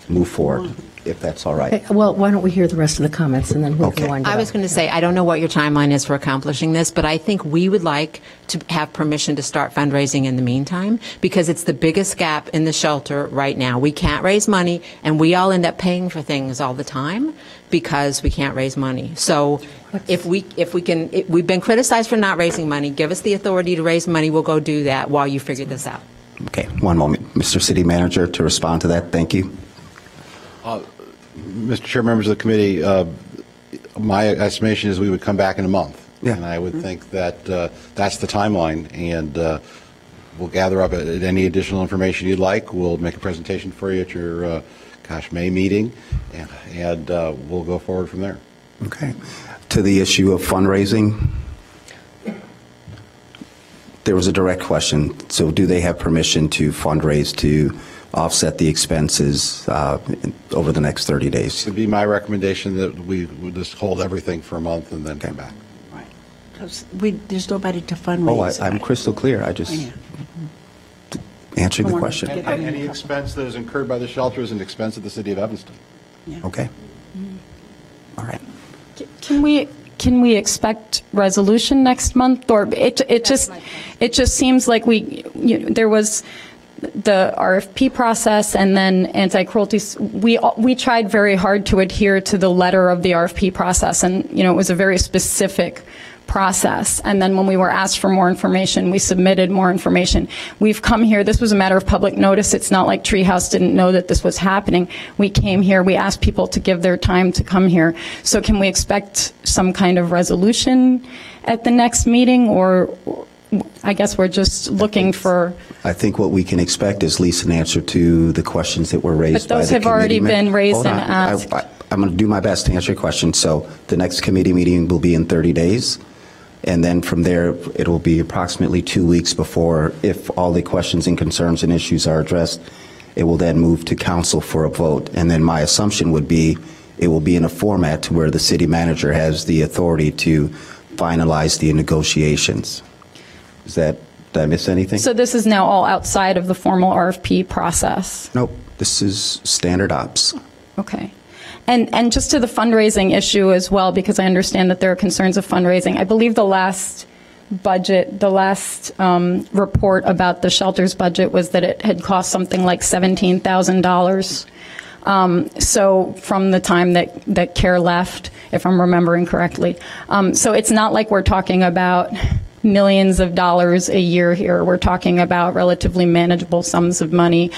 move forward, if that's all right. Well, why don't we hear the rest of the comments, and then we'll go on. I was going to say, I don't know what your timeline is for accomplishing this, but I think we would like to have permission to start fundraising in the meantime, because it's the biggest gap in the shelter right now. We can't raise money, and we all end up paying for things all the time because we can't raise money. So if we've been criticized for not raising money. Give us the authority to raise money. We'll go do that while you figure this out. Okay, one moment. Mr. City Manager, to respond to that. Thank you. Mr. Chair, members of the committee, my estimation is we would come back in a month. Yeah. And I would think that that's the timeline, and we'll gather up any additional information you'd like. We'll make a presentation for you at your, May meeting, and we'll go forward from there. Okay. To the issue of fundraising, there was a direct question. So do they have permission to fundraise to offset the expenses over the next 30 days? It would be my recommendation that we would just hold everything for a month and then come back. Right. Because there's nobody to fundraise. Oh, I'm crystal clear. I just answered the question. Any expense that is incurred by the shelter is an expense of the city of Evanston. Yeah. Okay. All right. Can we expect resolution next month, or it just seems like there was the RFP process and then anti-cruelty, we tried very hard to adhere to the letter of the RFP process, and it was a very specific process. And then when we were asked for more information, we submitted more information. We've come here. This was a matter of public notice. It's not like Treehouse didn't know that this was happening. We came here. We asked people to give their time to come here. So can we expect some kind of resolution at the next meeting, or I guess we're just looking for... I think what we can expect is at least an answer to the questions that were raised by the committee. But those have already been raised and asked. I'm going to do my best to answer your question. So the next committee meeting will be in 30 days. And then from there, it will be approximately 2 weeks before, if all the questions and concerns and issues are addressed, it will then move to council for a vote. And then my assumption would be it will be in a format where the city manager has the authority to finalize the negotiations. Did I miss anything? So this is now all outside of the formal RFP process? Nope. This is standard ops. Okay. And just to the fundraising issue as well, because I understand that there are concerns of fundraising. I believe the last budget, the last report about the shelter's budget was that it had cost something like $17,000. So from the time that CARE left, if I'm remembering correctly. So it's not like we're talking about millions of dollars a year here. We're talking about relatively manageable sums of money.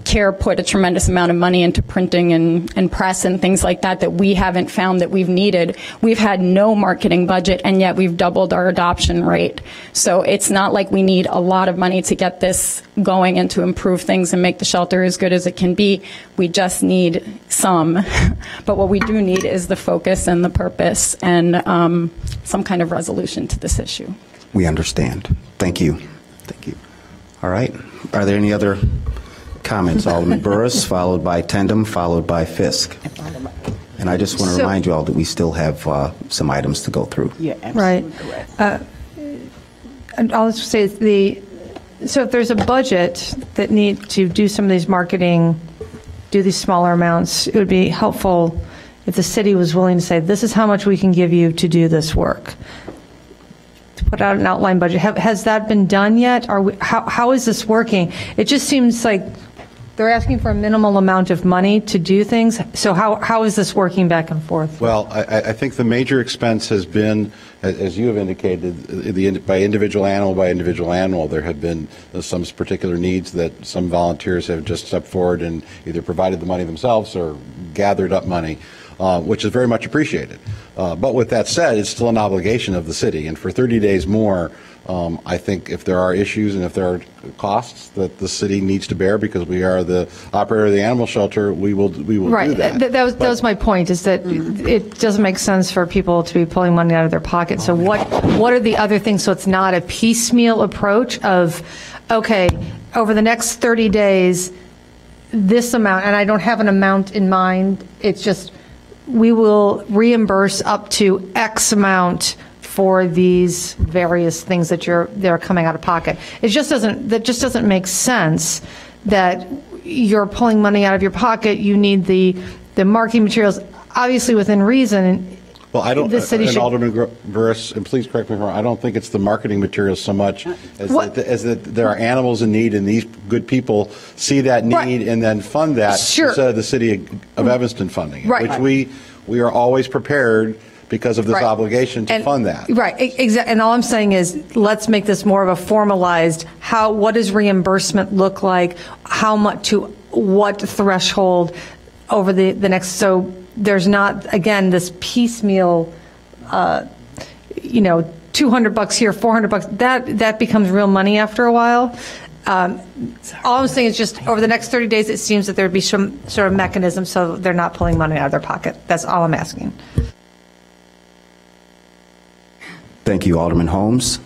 CARE put a tremendous amount of money into printing and press and things like that we haven't found that we've needed. We've had no marketing budget, and yet we've doubled our adoption rate. So it's not like we need a lot of money to get this going and to improve things and make the shelter as good as it can be. We just need some. But what we do need is the focus and the purpose and some kind of resolution to this issue. We understand. Thank you. Thank you. All right. Are there any other comments? Alderman Burris, followed by Tandem, followed by Fisk. And I just want to remind you all that we still have some items to go through. Yeah, absolutely correct. And I'll just say so if there's a budget that need to do some of these marketing, do these smaller amounts, it would be helpful if the city was willing to say, this is how much we can give you to do this work. To put out an outline budget. Has that been done yet? How is this working? It just seems like they're asking for a minimal amount of money to do things. So how is this working back and forth? Well, I think the major expense has been, as you have indicated, by individual animal, there have been some particular needs that some volunteers have just stepped forward and either provided the money themselves or gathered up money, which is very much appreciated. But with that said, it's still an obligation of the city, and for 30 days more, I think if there are issues and if there are costs that the city needs to bear because we are the operator of the animal shelter, we will do that. That was my point, is that it doesn't make sense for people to be pulling money out of their pocket. So what are the other things, so it's not a piecemeal approach of, okay, over the next 30 days, this amount, and I don't have an amount in mind, it's just we will reimburse up to X amount for these various things that they're coming out of pocket. That just doesn't make sense that you're pulling money out of your pocket. You need the marketing materials, obviously within reason. Well, I don't, and Alderman Burris, and please correct me if I'm wrong, I don't think it's the marketing materials so much as that there are animals in need, and these good people see that need and then fund that instead of the city of Evanston funding it, which we are always prepared because of this obligation to fund that. Right, exactly. And all I'm saying is, let's make this more of a formalized, what does reimbursement look like? How much, to what threshold over the next, so there's not, again, this piecemeal, $200 here, $400, that becomes real money after a while. All I'm saying is just over the next 30 days, it seems that there'd be some sort of mechanism so they're not pulling money out of their pocket. That's all I'm asking. Thank you, Alderman Holmes.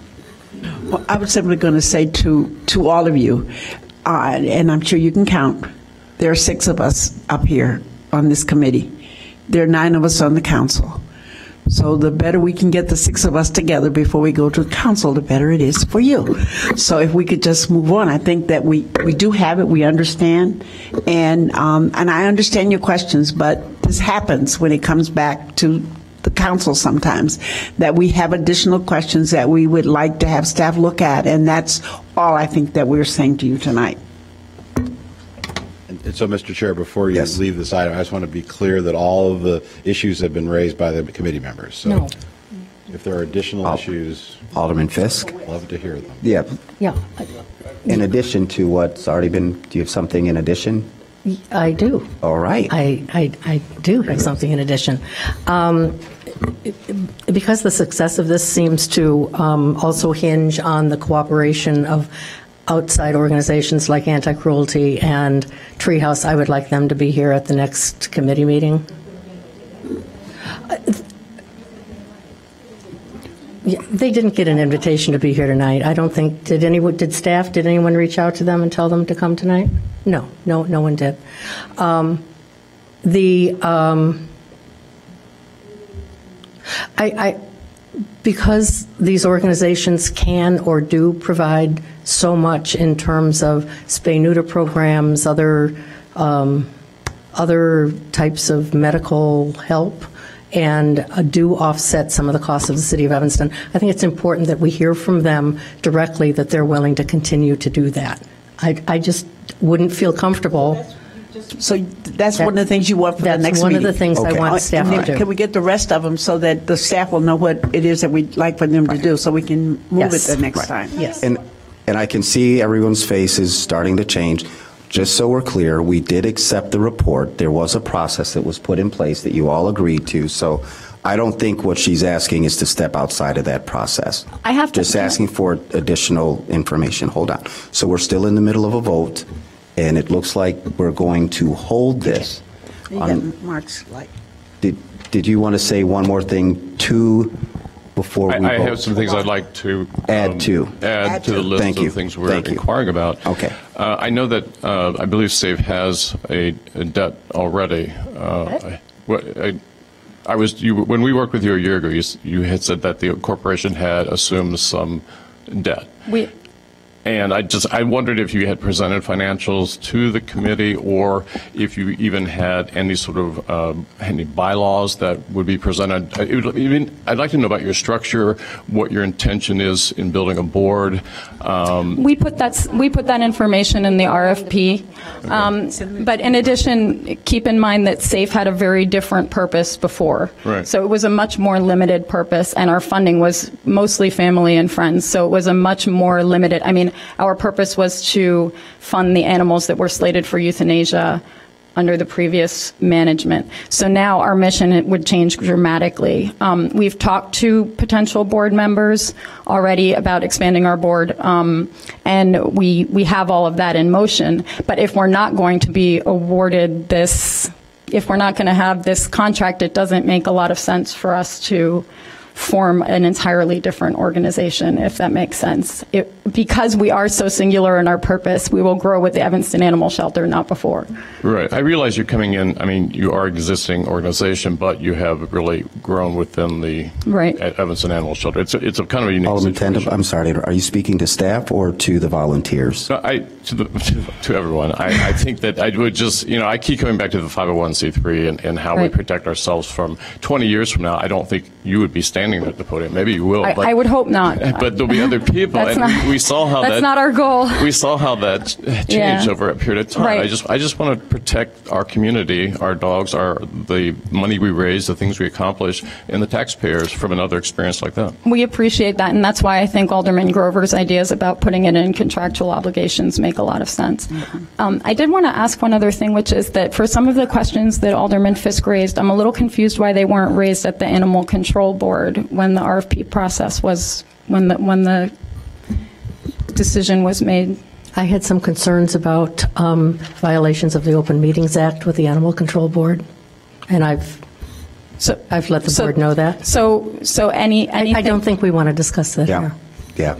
Well, I was simply going to say to all of you, and I'm sure you can count, there are 6 of us up here on this committee. There are 9 of us on the council. So the better we can get the 6 of us together before we go to council, the better it is for you. So if we could just move on, I think that we do have it, we understand, and I understand your questions, but this happens when it comes back to the council sometimes, that we have additional questions that we would like to have staff look at, and that's all I think that we're saying to you tonight. And so, Mr. Chair, before you leave this item, I just want to be clear that all of the issues have been raised by the committee members. So No. if there are additional issues, Alderman Fisk? love to hear them. Yeah. Yeah, In addition to what's already been, do you have something in addition? I do. All right. I do have something in addition. Because the success of this seems to also hinge on the cooperation of outside organizations like Anti-Cruelty and Treehouse, I would like them to be here at the next committee meeting. Yeah, they didn't get an invitation to be here tonight. I don't think, did anyone reach out to them and tell them to come tonight? No one did. Because these organizations can or do provide so much in terms of spay-neuter programs, other types of medical help, and do offset some of the costs of the city of Evanston, I think it's important that we hear from them directly that they're willing to continue to do that. I just wouldn't feel comfortable. So that's one of the things you want for the next meeting? That's one of the things I want staff to do. Can we get the rest of them so that the staff will know what it is that we'd like for them to do, so we can move it the next time? Yes. And I can see everyone's faces starting to change. Just so we're clear, we did accept the report. There was a process that was put in place that you all agreed to. So I don't think what she's asking is to step outside of that process. I have to just asking for additional information. Hold on. So we're still in the middle of a vote, and it looks like we're going to hold this. You got Mark's light. Did you want to say one more thing before we vote? I have some things I'd like to add to the list Thank you. of things we're Thank you. inquiring about. Okay. I know that I believe SAFE has a debt already. When we worked with you a year ago, you had said that the corporation had assumed some debt. And I wondered if you had presented financials to the committee, or if you even had any sort of any bylaws that would be presented. I'd like to know about your structure, what your intention is in building a board. We put that information in the RFP. But in addition, keep in mind that SAFE had a very different purpose before. Right. So it was a much more limited purpose, and our funding was mostly family and friends. So it was a much more limited. Our purpose was to fund the animals that were slated for euthanasia under the previous management. So now our mission would change dramatically. We've talked to potential board members already about expanding our board, and we have all of that in motion. But if we're not going to be awarded this, if we're not going to have this contract, it doesn't make a lot of sense for us to form an entirely different organization, if that makes sense. Because we are so singular in our purpose, we will grow with the Evanston Animal Shelter, not before. Right. I realize you're coming in, you are an existing organization, but you have really grown within the Evanston Animal Shelter. It's a kind of a unique Alderman situation. Tandem, I'm sorry, are you speaking to staff or to the volunteers? To everyone. I think that I would just, I keep coming back to the 501c3 and how we protect ourselves from 20 years from now. I don't think you would be standing at the podium. Maybe you will. I would hope not. But there'll be other people. We saw how that's not our goal. We saw how that changed over a period of time. Right. I just want to protect our community, our dogs, the money we raise, the things we accomplish, and the taxpayers from another experience like that. We appreciate that, and that's why I think Alderman Grover's ideas about putting it in contractual obligations make a lot of sense. I did want to ask one other thing, which is that for some of the questions that Alderman Fisk raised, I'm a little confused why they weren't raised at the Animal Control Board when the RFP process was, when the decision was made. I had some concerns about violations of the Open Meetings Act with the Animal Control Board, and I've let the board know that. So anything. I don't think we want to discuss that here. Yeah.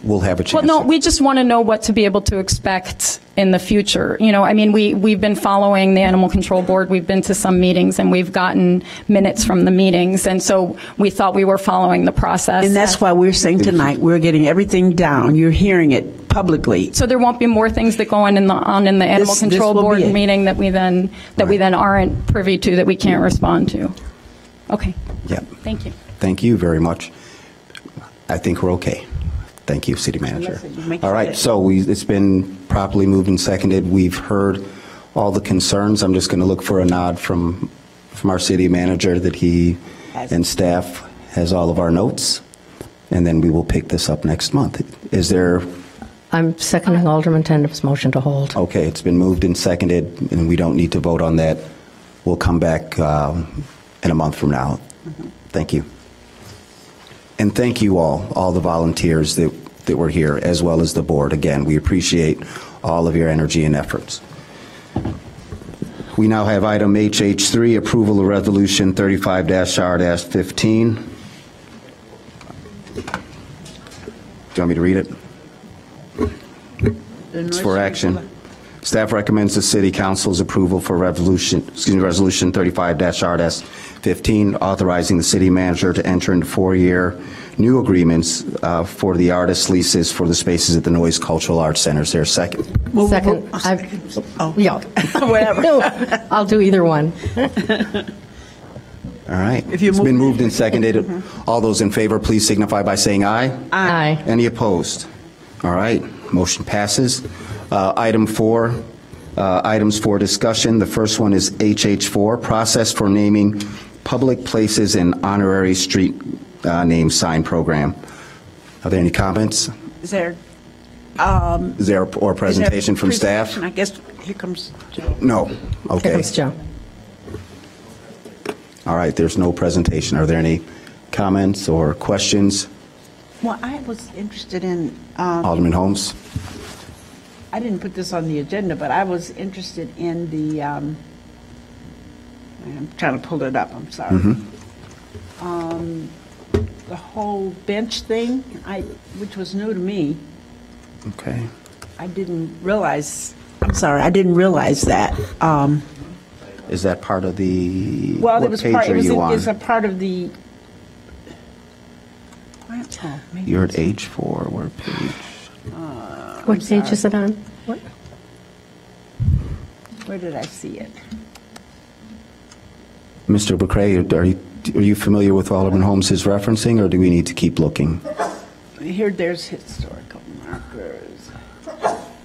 We'll have a chance. Well, no, we just want to know what to be able to expect in the future. We've been following the Animal Control Board. We've been to some meetings, and we've gotten minutes from the meetings. And so we thought we were following the process. And that's why we're saying tonight, we're getting everything down. You're hearing it publicly. So there won't be more things that go on in the Animal Control Board meeting that we then aren't privy to, that we can't respond to. Okay. Yep. Thank you. Thank you very much. I think we're okay. Thank you, City Manager. All right, so it's been properly moved and seconded. We've heard all the concerns. I'm just going to look for a nod from our City Manager that he and staff has all of our notes, and then we will pick this up next month. Is there... I'm seconding Alderman Tandem's motion to hold. Okay, it's been moved and seconded, and we don't need to vote on that. We'll come back in a month from now. Thank you. And thank you all the volunteers that were here, as well as the board. Again, we appreciate all of your energy and efforts. We now have item HH3, approval of resolution 35-R-15. Do you want me to read it? It's for action. Staff recommends the City Council's approval for resolution 35-R-15, authorizing the City Manager to enter into 4-year new agreements for the artist leases for the spaces at the Noyes Cultural Arts Center. Is there a second? Second. Yeah. Whatever. I'll do either one. All right. It's been moved and seconded. All those in favor, please signify by saying aye. Aye. Any opposed? All right. Motion passes. Item 4, items for discussion. The first one is HH4, process for naming public places and honorary street name sign program. Are there any comments? Is there or presentation from staff? I guess here comes Joe. No. Okay. Here comes Joe. All right. There's no presentation. Are there any comments or questions? Well, I was interested in... Alderman Holmes? I didn't put this on the agenda, but I was interested in the... I'm trying to pull it up. I'm sorry. The whole bench thing, which was new to me. Okay. I didn't realize... I'm sorry. I didn't realize that. Is that part of the... Well, what it was page part. are you on? It's a part of the... You're at H4. What page? What page is it on? What? Where did I see it? Mr. McCray, are you familiar with Alderman Holmes is referencing, or do we need to keep looking? Here, there's historical markers.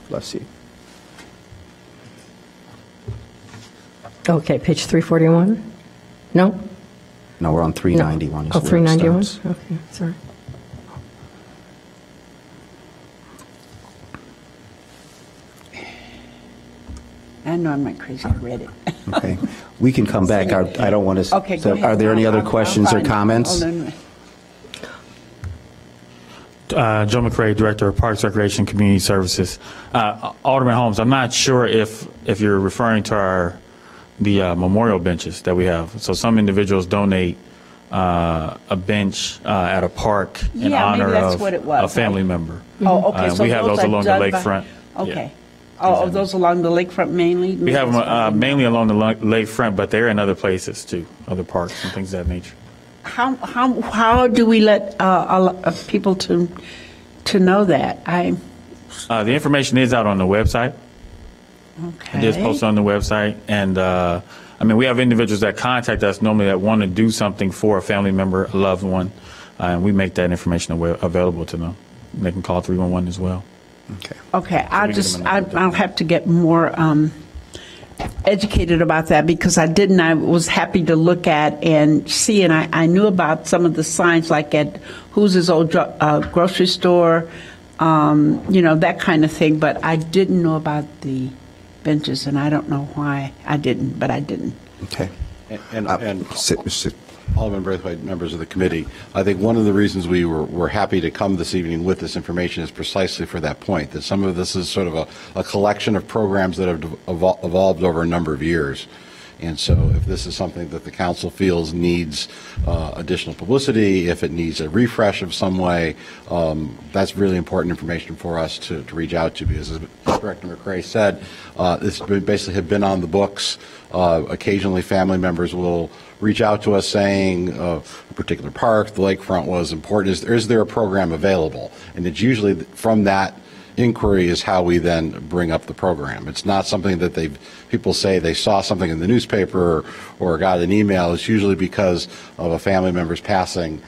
Bless you. Okay, page 341? No? No, we're on 391. No. Oh, 391? Okay, sorry. I know I'm not crazy. I read it. Okay. We can come back. I don't want to... Okay, go ahead. Are there any other I'll questions or find it. comments? Hold on. Joe McCray, Director of Parks, Recreation, Community Services. Alderman Holmes, I'm not sure if you're referring to the memorial benches that we have. So some individuals donate a bench at a park in honor of a family member. Oh, okay. So we have those along the lakefront. Okay. Yeah. Oh, those along the lakefront mainly? We have them mainly along the lakefront, but they're in other places too, other parks and things of that nature. How do we let people to know that? The information is out on the website. Okay. It is posted on the website, and I mean, we have individuals that contact us normally that want to do something for a family member, a loved one, and we make that information available to them. They can call 311 as well. Okay. I'll have to get more educated about that, because I was happy to look at and see, and I knew about some of the signs, like at Who's Old Grocery Store, that kind of thing, but I didn't know about the benches, and I don't know why I didn't, but I didn't. Okay. And Alderman Braithwaite, members of the committee, I think one of the reasons we were happy to come this evening with this information is precisely for that point, that some of this is sort of a collection of programs that have evolved over a number of years. And so if this is something that the council feels needs additional publicity, if it needs a refresh of some way, that's really important information for us to reach out to, because as Director McCray said, this basically had been on the books. Occasionally family members will reach out to us saying a particular park, the lakefront was important. Is there a program available? And it's usually from that inquiry is how we then bring up the program. It's not something that people say they saw something in the newspaper or got an email. It's usually because of a family member's passing,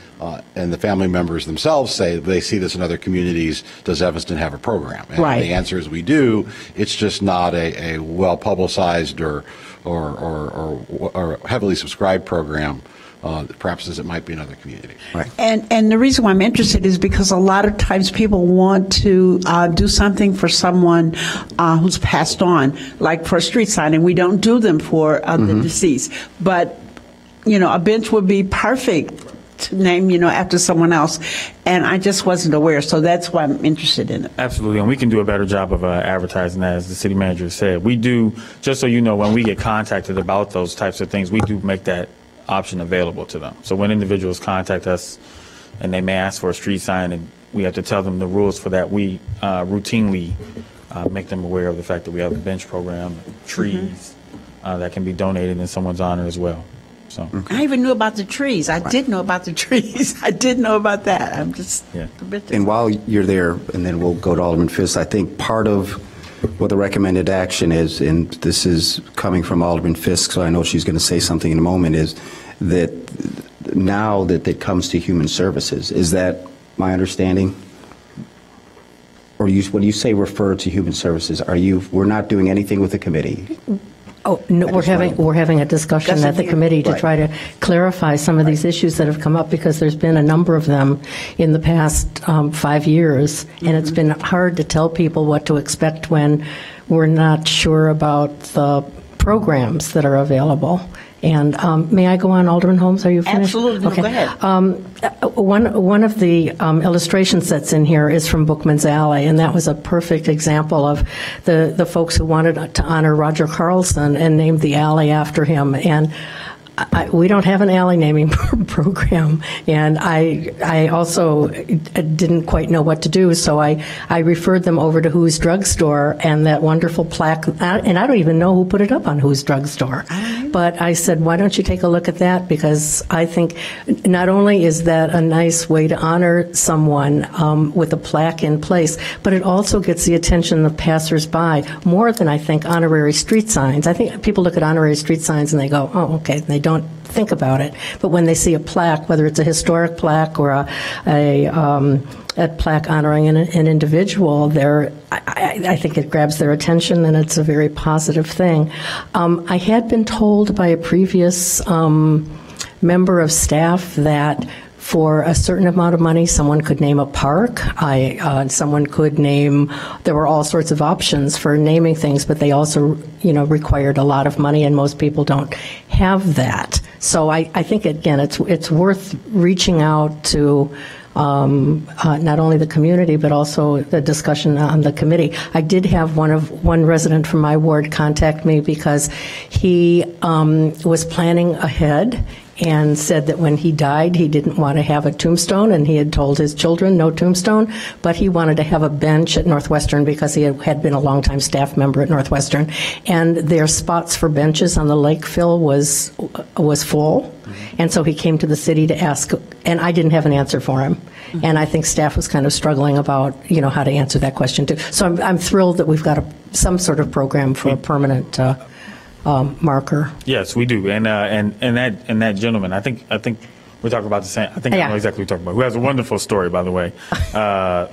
and the family members themselves say they see this in other communities. Does Evanston have a program? And Right. the answer is we do. It's just not a well publicized or heavily subscribed program, perhaps as it might be in other communities. Right. And the reason why I'm interested is because a lot of times people want to do something for someone who's passed on, like for a street sign, and we don't do them for the deceased. But, a bench would be perfect to name, after someone else. And I just wasn't aware, so that's why I'm interested in it. Absolutely, and we can do a better job of advertising that, as the city manager said. We do, just so you know, when we get contacted about those types of things, we do make that option available to them. So when individuals contact us and they may ask for a street sign, and we have to tell them the rules for that, we routinely make them aware of the fact that we have a bench program, trees that can be donated in someone's honor as well. So I even knew about the trees. I did know about the trees. I did know about that. I'm just a bit. And while you're there, and then we'll go to Alderman Fisk, I think part of what the recommended action is, and this is coming from Alderman Fisk, so I know she's going to say something in a moment, is that now that it comes to human services, is that my understanding? Or when you say refer to human services, we're not doing anything with the committee? Oh, no, we're having a discussion at the committee to try to clarify some of these issues that have come up, because there's been a number of them in the past 5 years, and it's been hard to tell people what to expect when we're not sure about the programs that are available. And may I go on, Alderman Holmes? Are you finished? Absolutely. Okay. Go ahead. One of the illustrations that's in here is from Bookman's Alley, and that was a perfect example of the folks who wanted to honor Roger Carlson and named the alley after him. And we don't have an alley naming program, and I also didn't quite know what to do, so I referred them over to Who's Drugstore and that wonderful plaque, and I don't even know who put it up on Who's Drugstore. But I said, why don't you take a look at that, because I think not only is that a nice way to honor someone with a plaque in place, but it also gets the attention of passersby more than I think honorary street signs. I think people look at honorary street signs and they go, oh, okay, and they don't think about it. But when they see a plaque, whether it's a historic plaque or a plaque honoring an individual, I think it grabs their attention, and it's a very positive thing. I had been told by a previous member of staff that for a certain amount of money, someone could name a park. Someone could name. There were all sorts of options for naming things, but they also, required a lot of money, and most people don't have that. So I think again, it's worth reaching out to not only the community but also the discussion on the committee. I did have one resident from my ward contact me because he was planning ahead and said that when he died, he didn't want to have a tombstone, and he had told his children no tombstone, but he wanted to have a bench at Northwestern because he had been a longtime staff member at Northwestern, and their spots for benches on the Lakeville was full, and so he came to the city to ask, and I didn't have an answer for him, and I think staff was kind of struggling about, how to answer that question too. So I'm thrilled that we've got some sort of program for a permanent marker. yes, we do, and that gentleman, I think we're talking about the same. I think I know exactly what you're talking about. Who has a wonderful story, by the way.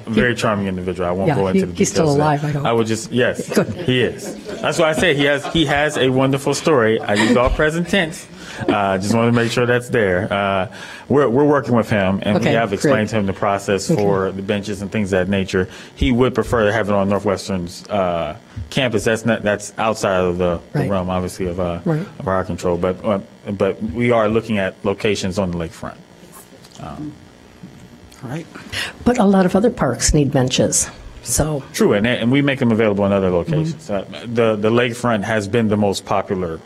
Very charming individual. I won't go into the details. He's still alive. I would just yes, he is. That's why I say he has a wonderful story. I use all present tense. Just want to make sure that's there. We're working with him, and we have explained to him the process for the benches and things of that nature. He would prefer to have it on Northwestern's campus. That's outside of the realm, obviously, of our control. But we are looking at locations on the lakefront. All right. But a lot of other parks need benches. So true, and we make them available in other locations. The lakefront has been the most popular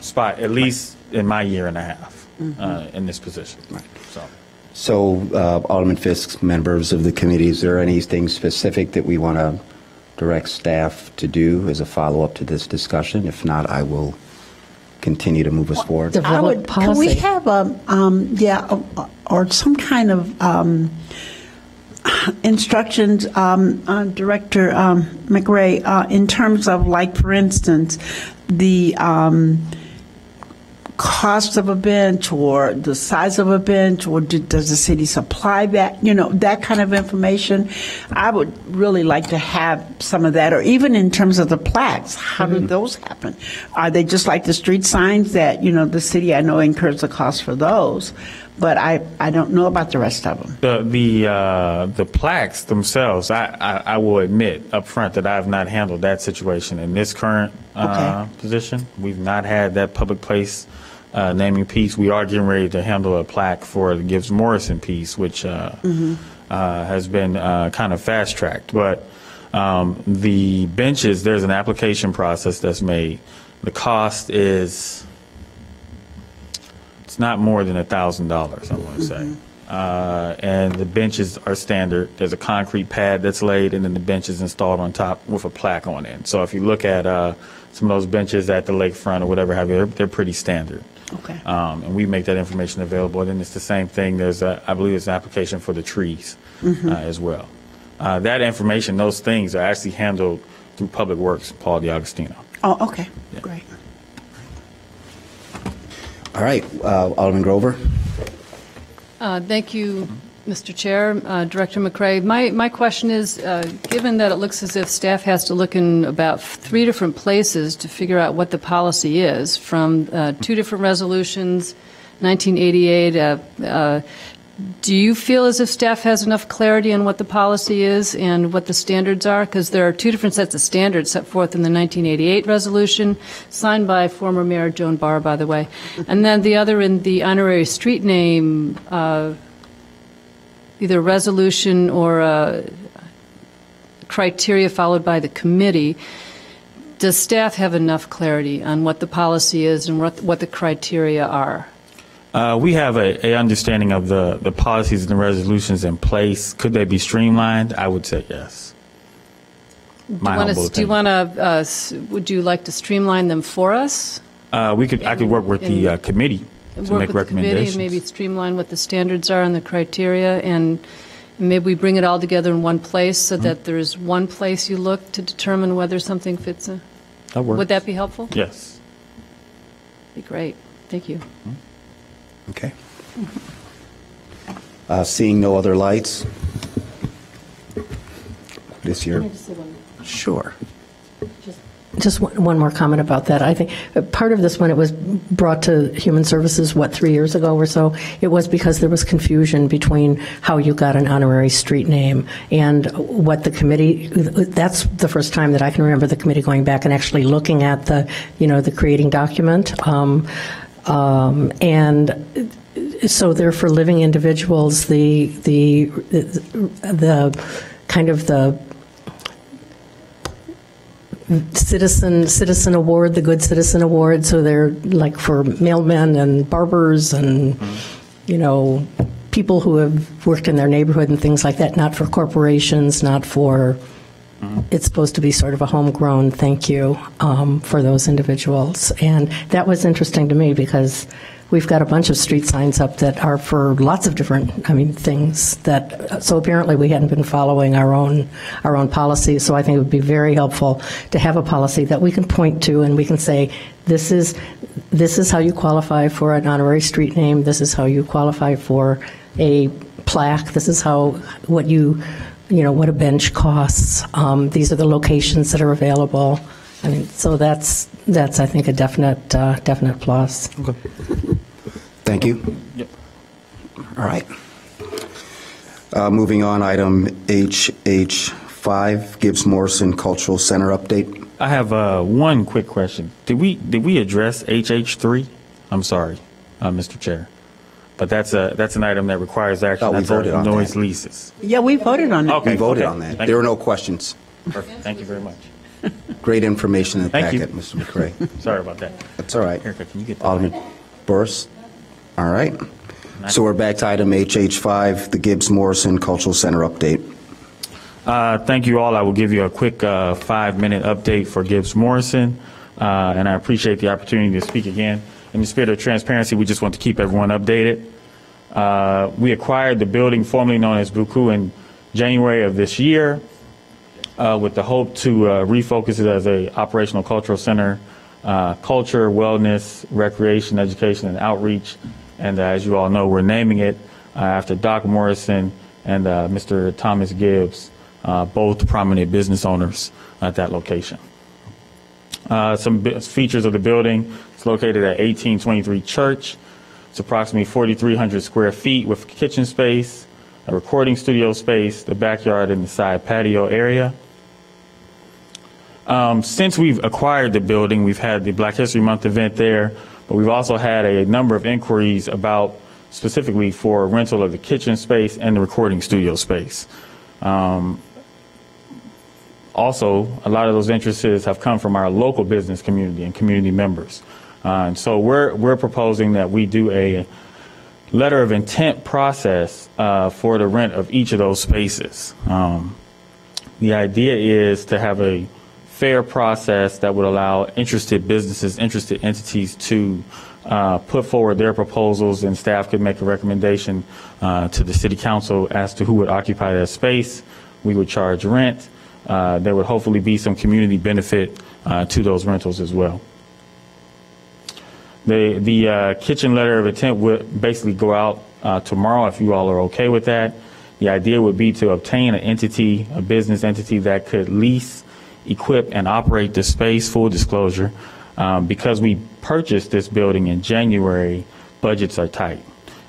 spot, at least in my year and a half in this position. Right. So, Alderman Fisk, members of the committee, is there anything specific that we want to direct staff to do as a follow-up to this discussion? If not, I will continue to move us forward. Can we have or some kind of instructions, Director McRae, in terms of, like, for instance, the cost of a bench or the size of a bench, or does the city supply that, that kind of information? I would really like to have some of that, or even in terms of the plaques, how do those happen? Are they just like the street signs that, the city, I know, incurs the cost for those, but I don't know about the rest of them. The plaques themselves, I will admit up front that I have not handled that situation in this current position. We've not had that public place naming piece. We are getting ready to handle a plaque for the Gibbs Morrison piece, which has been kind of fast tracked. But the benches, there's an application process that's made. The cost is, it's not more than $1,000, I want to say. And the benches are standard. There's a concrete pad that's laid, and then the bench is installed on top with a plaque on it. So if you look at some of those benches at the lakefront or whatever have you, they're pretty standard. Okay. And we make that information available. And then it's the same thing. There's I believe there's an application for the trees as well. That information, those things are actually handled through Public Works, Paul DiAgostino. Oh, okay. Yeah. Great. All right, Alderman Grover. Thank you, Mr. Chair. Director McRae, my question is, given that it looks as if staff has to look in about 3 different places to figure out what the policy is, from 2 different resolutions, 1988, do you feel as if staff has enough clarity on what the policy is and what the standards are? Because there are 2 different sets of standards set forth in the 1988 resolution, signed by former Mayor Joan Barr, by the way, and then the other in the honorary street name, either resolution or criteria followed by the committee. Does staff have enough clarity on what the policy is and what the criteria are? We have a understanding of the policies and the resolutions in place. Could they be streamlined? I would say yes. Would you like to streamline them for us? I could work with the committee to make recommendations. Maybe streamline what the standards are and the criteria, and maybe we bring it all together in one place so that there is one place you look to determine whether something fits in. That works. Would that be helpful? Yes. Be great. Thank you. Okay. Seeing no other lights. This year. Sure. Just one more comment about that. I think part of this, when it was brought to Human Services, 3 years ago or so, it was because there was confusion between how you got an honorary street name and what the committee, that's the first time that I can remember the committee going back and actually looking at the creating document. And so there, for living individuals, the kind of the citizen award, the Good Citizen Award. So they're like for mailmen and barbers and people who have worked in their neighborhood and things like that. Not for corporations, not for. It's supposed to be sort of a homegrown thank you for those individuals. And that was interesting to me because we've got a bunch of street signs up that are for lots of different, things that, so apparently we hadn't been following our own policies. So I think it would be very helpful to have a policy that we can point to and we can say, this is how you qualify for an honorary street name. This is how you qualify for a plaque. This is what a bench costs. These are the locations that are available. So that's I think a definite plus. Okay. Thank you. Yep. All right. Moving on, item HH5, Gibbs Morrison Cultural Center update. I have one quick question. Did we address HH3? I'm sorry, Mr. Chair. But that's an item that requires action. We voted on noise that. leases. Yeah, we voted on it. Okay, we voted on that. There were no questions. Perfect. Thank you very much. Great information in the Thank you. packet, Mr. McRae. Sorry about that. That's all right. Erica, can you get that? Alderman Burris. All right. So we're back to item HH5, the Gibbs Morrison Cultural Center update. Thank you all. I will give you a quick 5-minute update for Gibbs Morrison, and I appreciate the opportunity to speak again. In the spirit of transparency, we just want to keep everyone updated. We acquired the building formerly known as Buku in January of this year, with the hope to refocus it as a operational cultural center, culture, wellness, recreation, education, and outreach. And as you all know, we're naming it after Doc Morrison and Mr. Thomas Gibbs, both prominent business owners at that location. Some features of the building: it's located at 1823 Church. It's approximately 4,300 square feet with kitchen space, a recording studio space, the backyard, and the side patio area. Since we've acquired the building, we've had the Black History Month event there, but we've also had a number of inquiries about specifically for rental of the kitchen space and the recording studio space. Also, a lot of those interests have come from our local business community and community members. And so we're proposing that we do a letter of intent process for the rent of each of those spaces. The idea is to have a fair process that would allow interested businesses, interested entities to put forward their proposals, and staff could make a recommendation to the city council as to who would occupy that space. We would charge rent. There would hopefully be some community benefit to those rentals as well. The kitchen letter of intent would basically go out tomorrow if you all are okay with that. The idea would be to obtain an entity, a business entity that could lease, equip, and operate the space, full disclosure. Because we purchased this building in January, budgets are tight.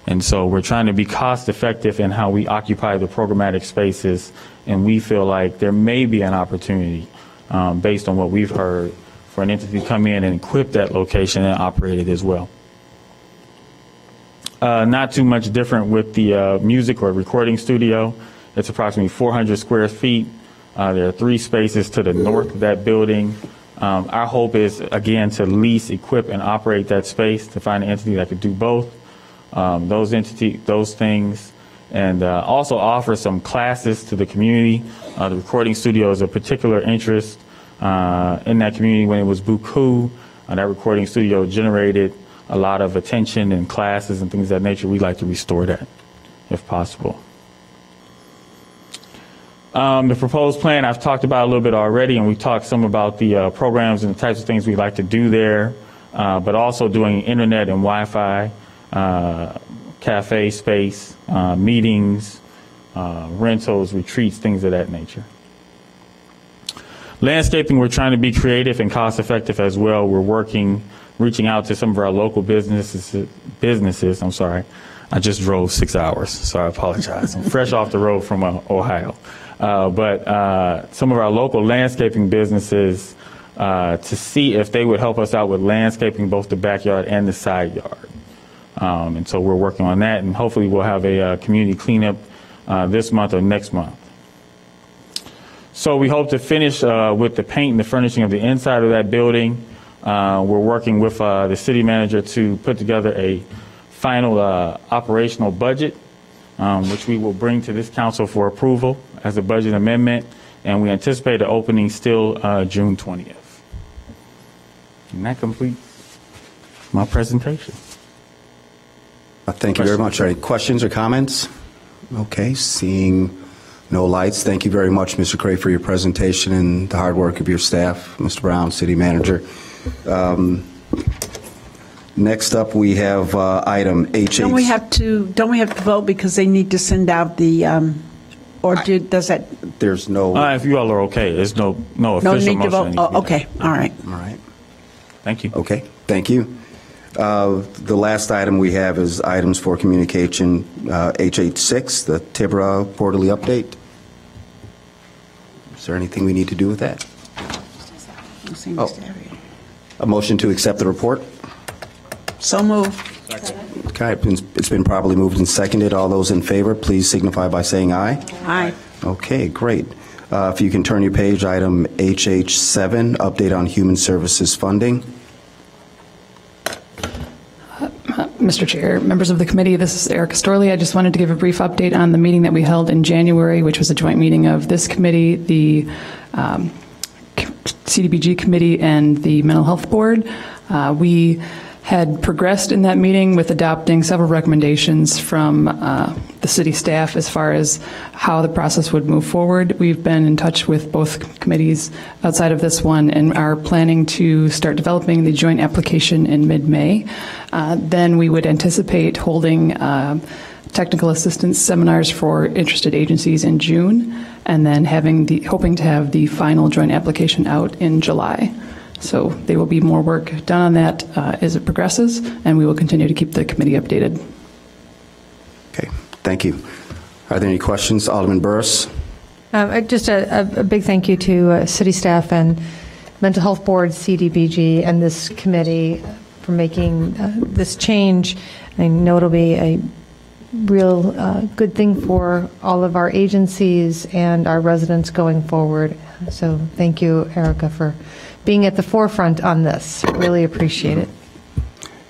And so we're trying to be cost effective in how we occupy the programmatic spaces, and we feel like there may be an opportunity, based on what we've heard, for an entity to come in and equip that location and operate it as well. Not too much different with the music or recording studio. It's approximately 400 square feet. There are 3 spaces to the north of that building. Our hope is, again, to lease, equip, and operate that space, to find an entity that could do both. Those things, and also offer some classes to the community. The recording studio is a particular interest in that community. When it was Buku, that recording studio generated a lot of attention and classes and things of that nature. We'd like to restore that, if possible. The proposed plan I've talked about a little bit already, and we talked some about the programs and the types of things we'd like to do there, but also doing internet and Wi-Fi, cafe space, meetings, rentals, retreats, things of that nature. Landscaping, we're trying to be creative and cost effective as well. We're reaching out to some of our local businesses. I'm sorry. I just drove 6 hours, so I apologize. I'm fresh off the road from Ohio. But some of our local landscaping businesses to see if they would help us out with landscaping both the backyard and the side yard. And so we're working on that, and hopefully we'll have a community cleanup this month or next month. So we hope to finish with the paint and the furnishing of the inside of that building. We're working with the city manager to put together a final operational budget, which we will bring to this council for approval as a budget amendment, and we anticipate the opening still June 20th. And that completes my presentation. Thank you very much. Any questions or comments? Okay, seeing no lights. Thank you very much, Mr. Cray, for your presentation and the hard work of your staff, Mr. Brown, City Manager. Next up, we have item HH. Don't we have to vote because they need to send out the, does that? There's no. If you all are okay, there's no official need to vote. motion. Oh, okay, all right. All right. Thank you. Okay, thank you. The last item we have is items for communication, HH6, the TIBRA quarterly update. Is there anything we need to do with that? A motion to accept the report? So moved. Okay, it's been properly moved and seconded. All those in favor, please signify by saying aye. Aye. Okay, great. If you can turn your page, item HH7, update on human services funding. Mr. Chair, members of the committee, this is Erica Storley. I just wanted to give a brief update on the meeting that we held in January, which was a joint meeting of this committee, the CDBG committee, and the Mental Health Board. We had progressed in that meeting with adopting several recommendations from the city staff as far as how the process would move forward. We've been in touch with both committees outside of this one and are planning to start developing the joint application in mid-May. Then we would anticipate holding technical assistance seminars for interested agencies in June, and then hoping to have the final joint application out in July. So there will be more work done on that as it progresses, and we will continue to keep the committee updated. Okay, thank you. Are there any questions? Alderman Burris? Just a big thank you to city staff and Mental Health Board, CDBG, and this committee for making this change. I know it'll be a real good thing for all of our agencies and our residents going forward. So thank you, Erica, for being at the forefront on this. Really appreciate it.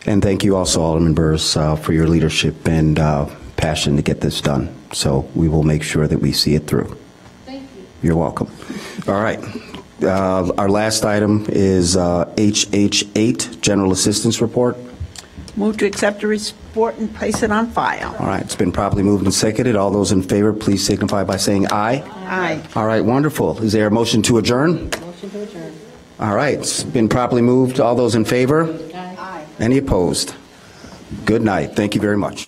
And thank you also, Alderman Burris, for your leadership and passion to get this done. So we will make sure that we see it through. Thank you. You're welcome. All right. Our last item is HH8, General Assistance Report. Move to accept the report and place it on file. All right. It's been properly moved and seconded. All those in favor, please signify by saying aye. Aye. All right. Wonderful. Is there a motion to adjourn? Motion to adjourn. All right. It's been properly moved. All those in favor? Aye. Any opposed? Good night. Thank you very much.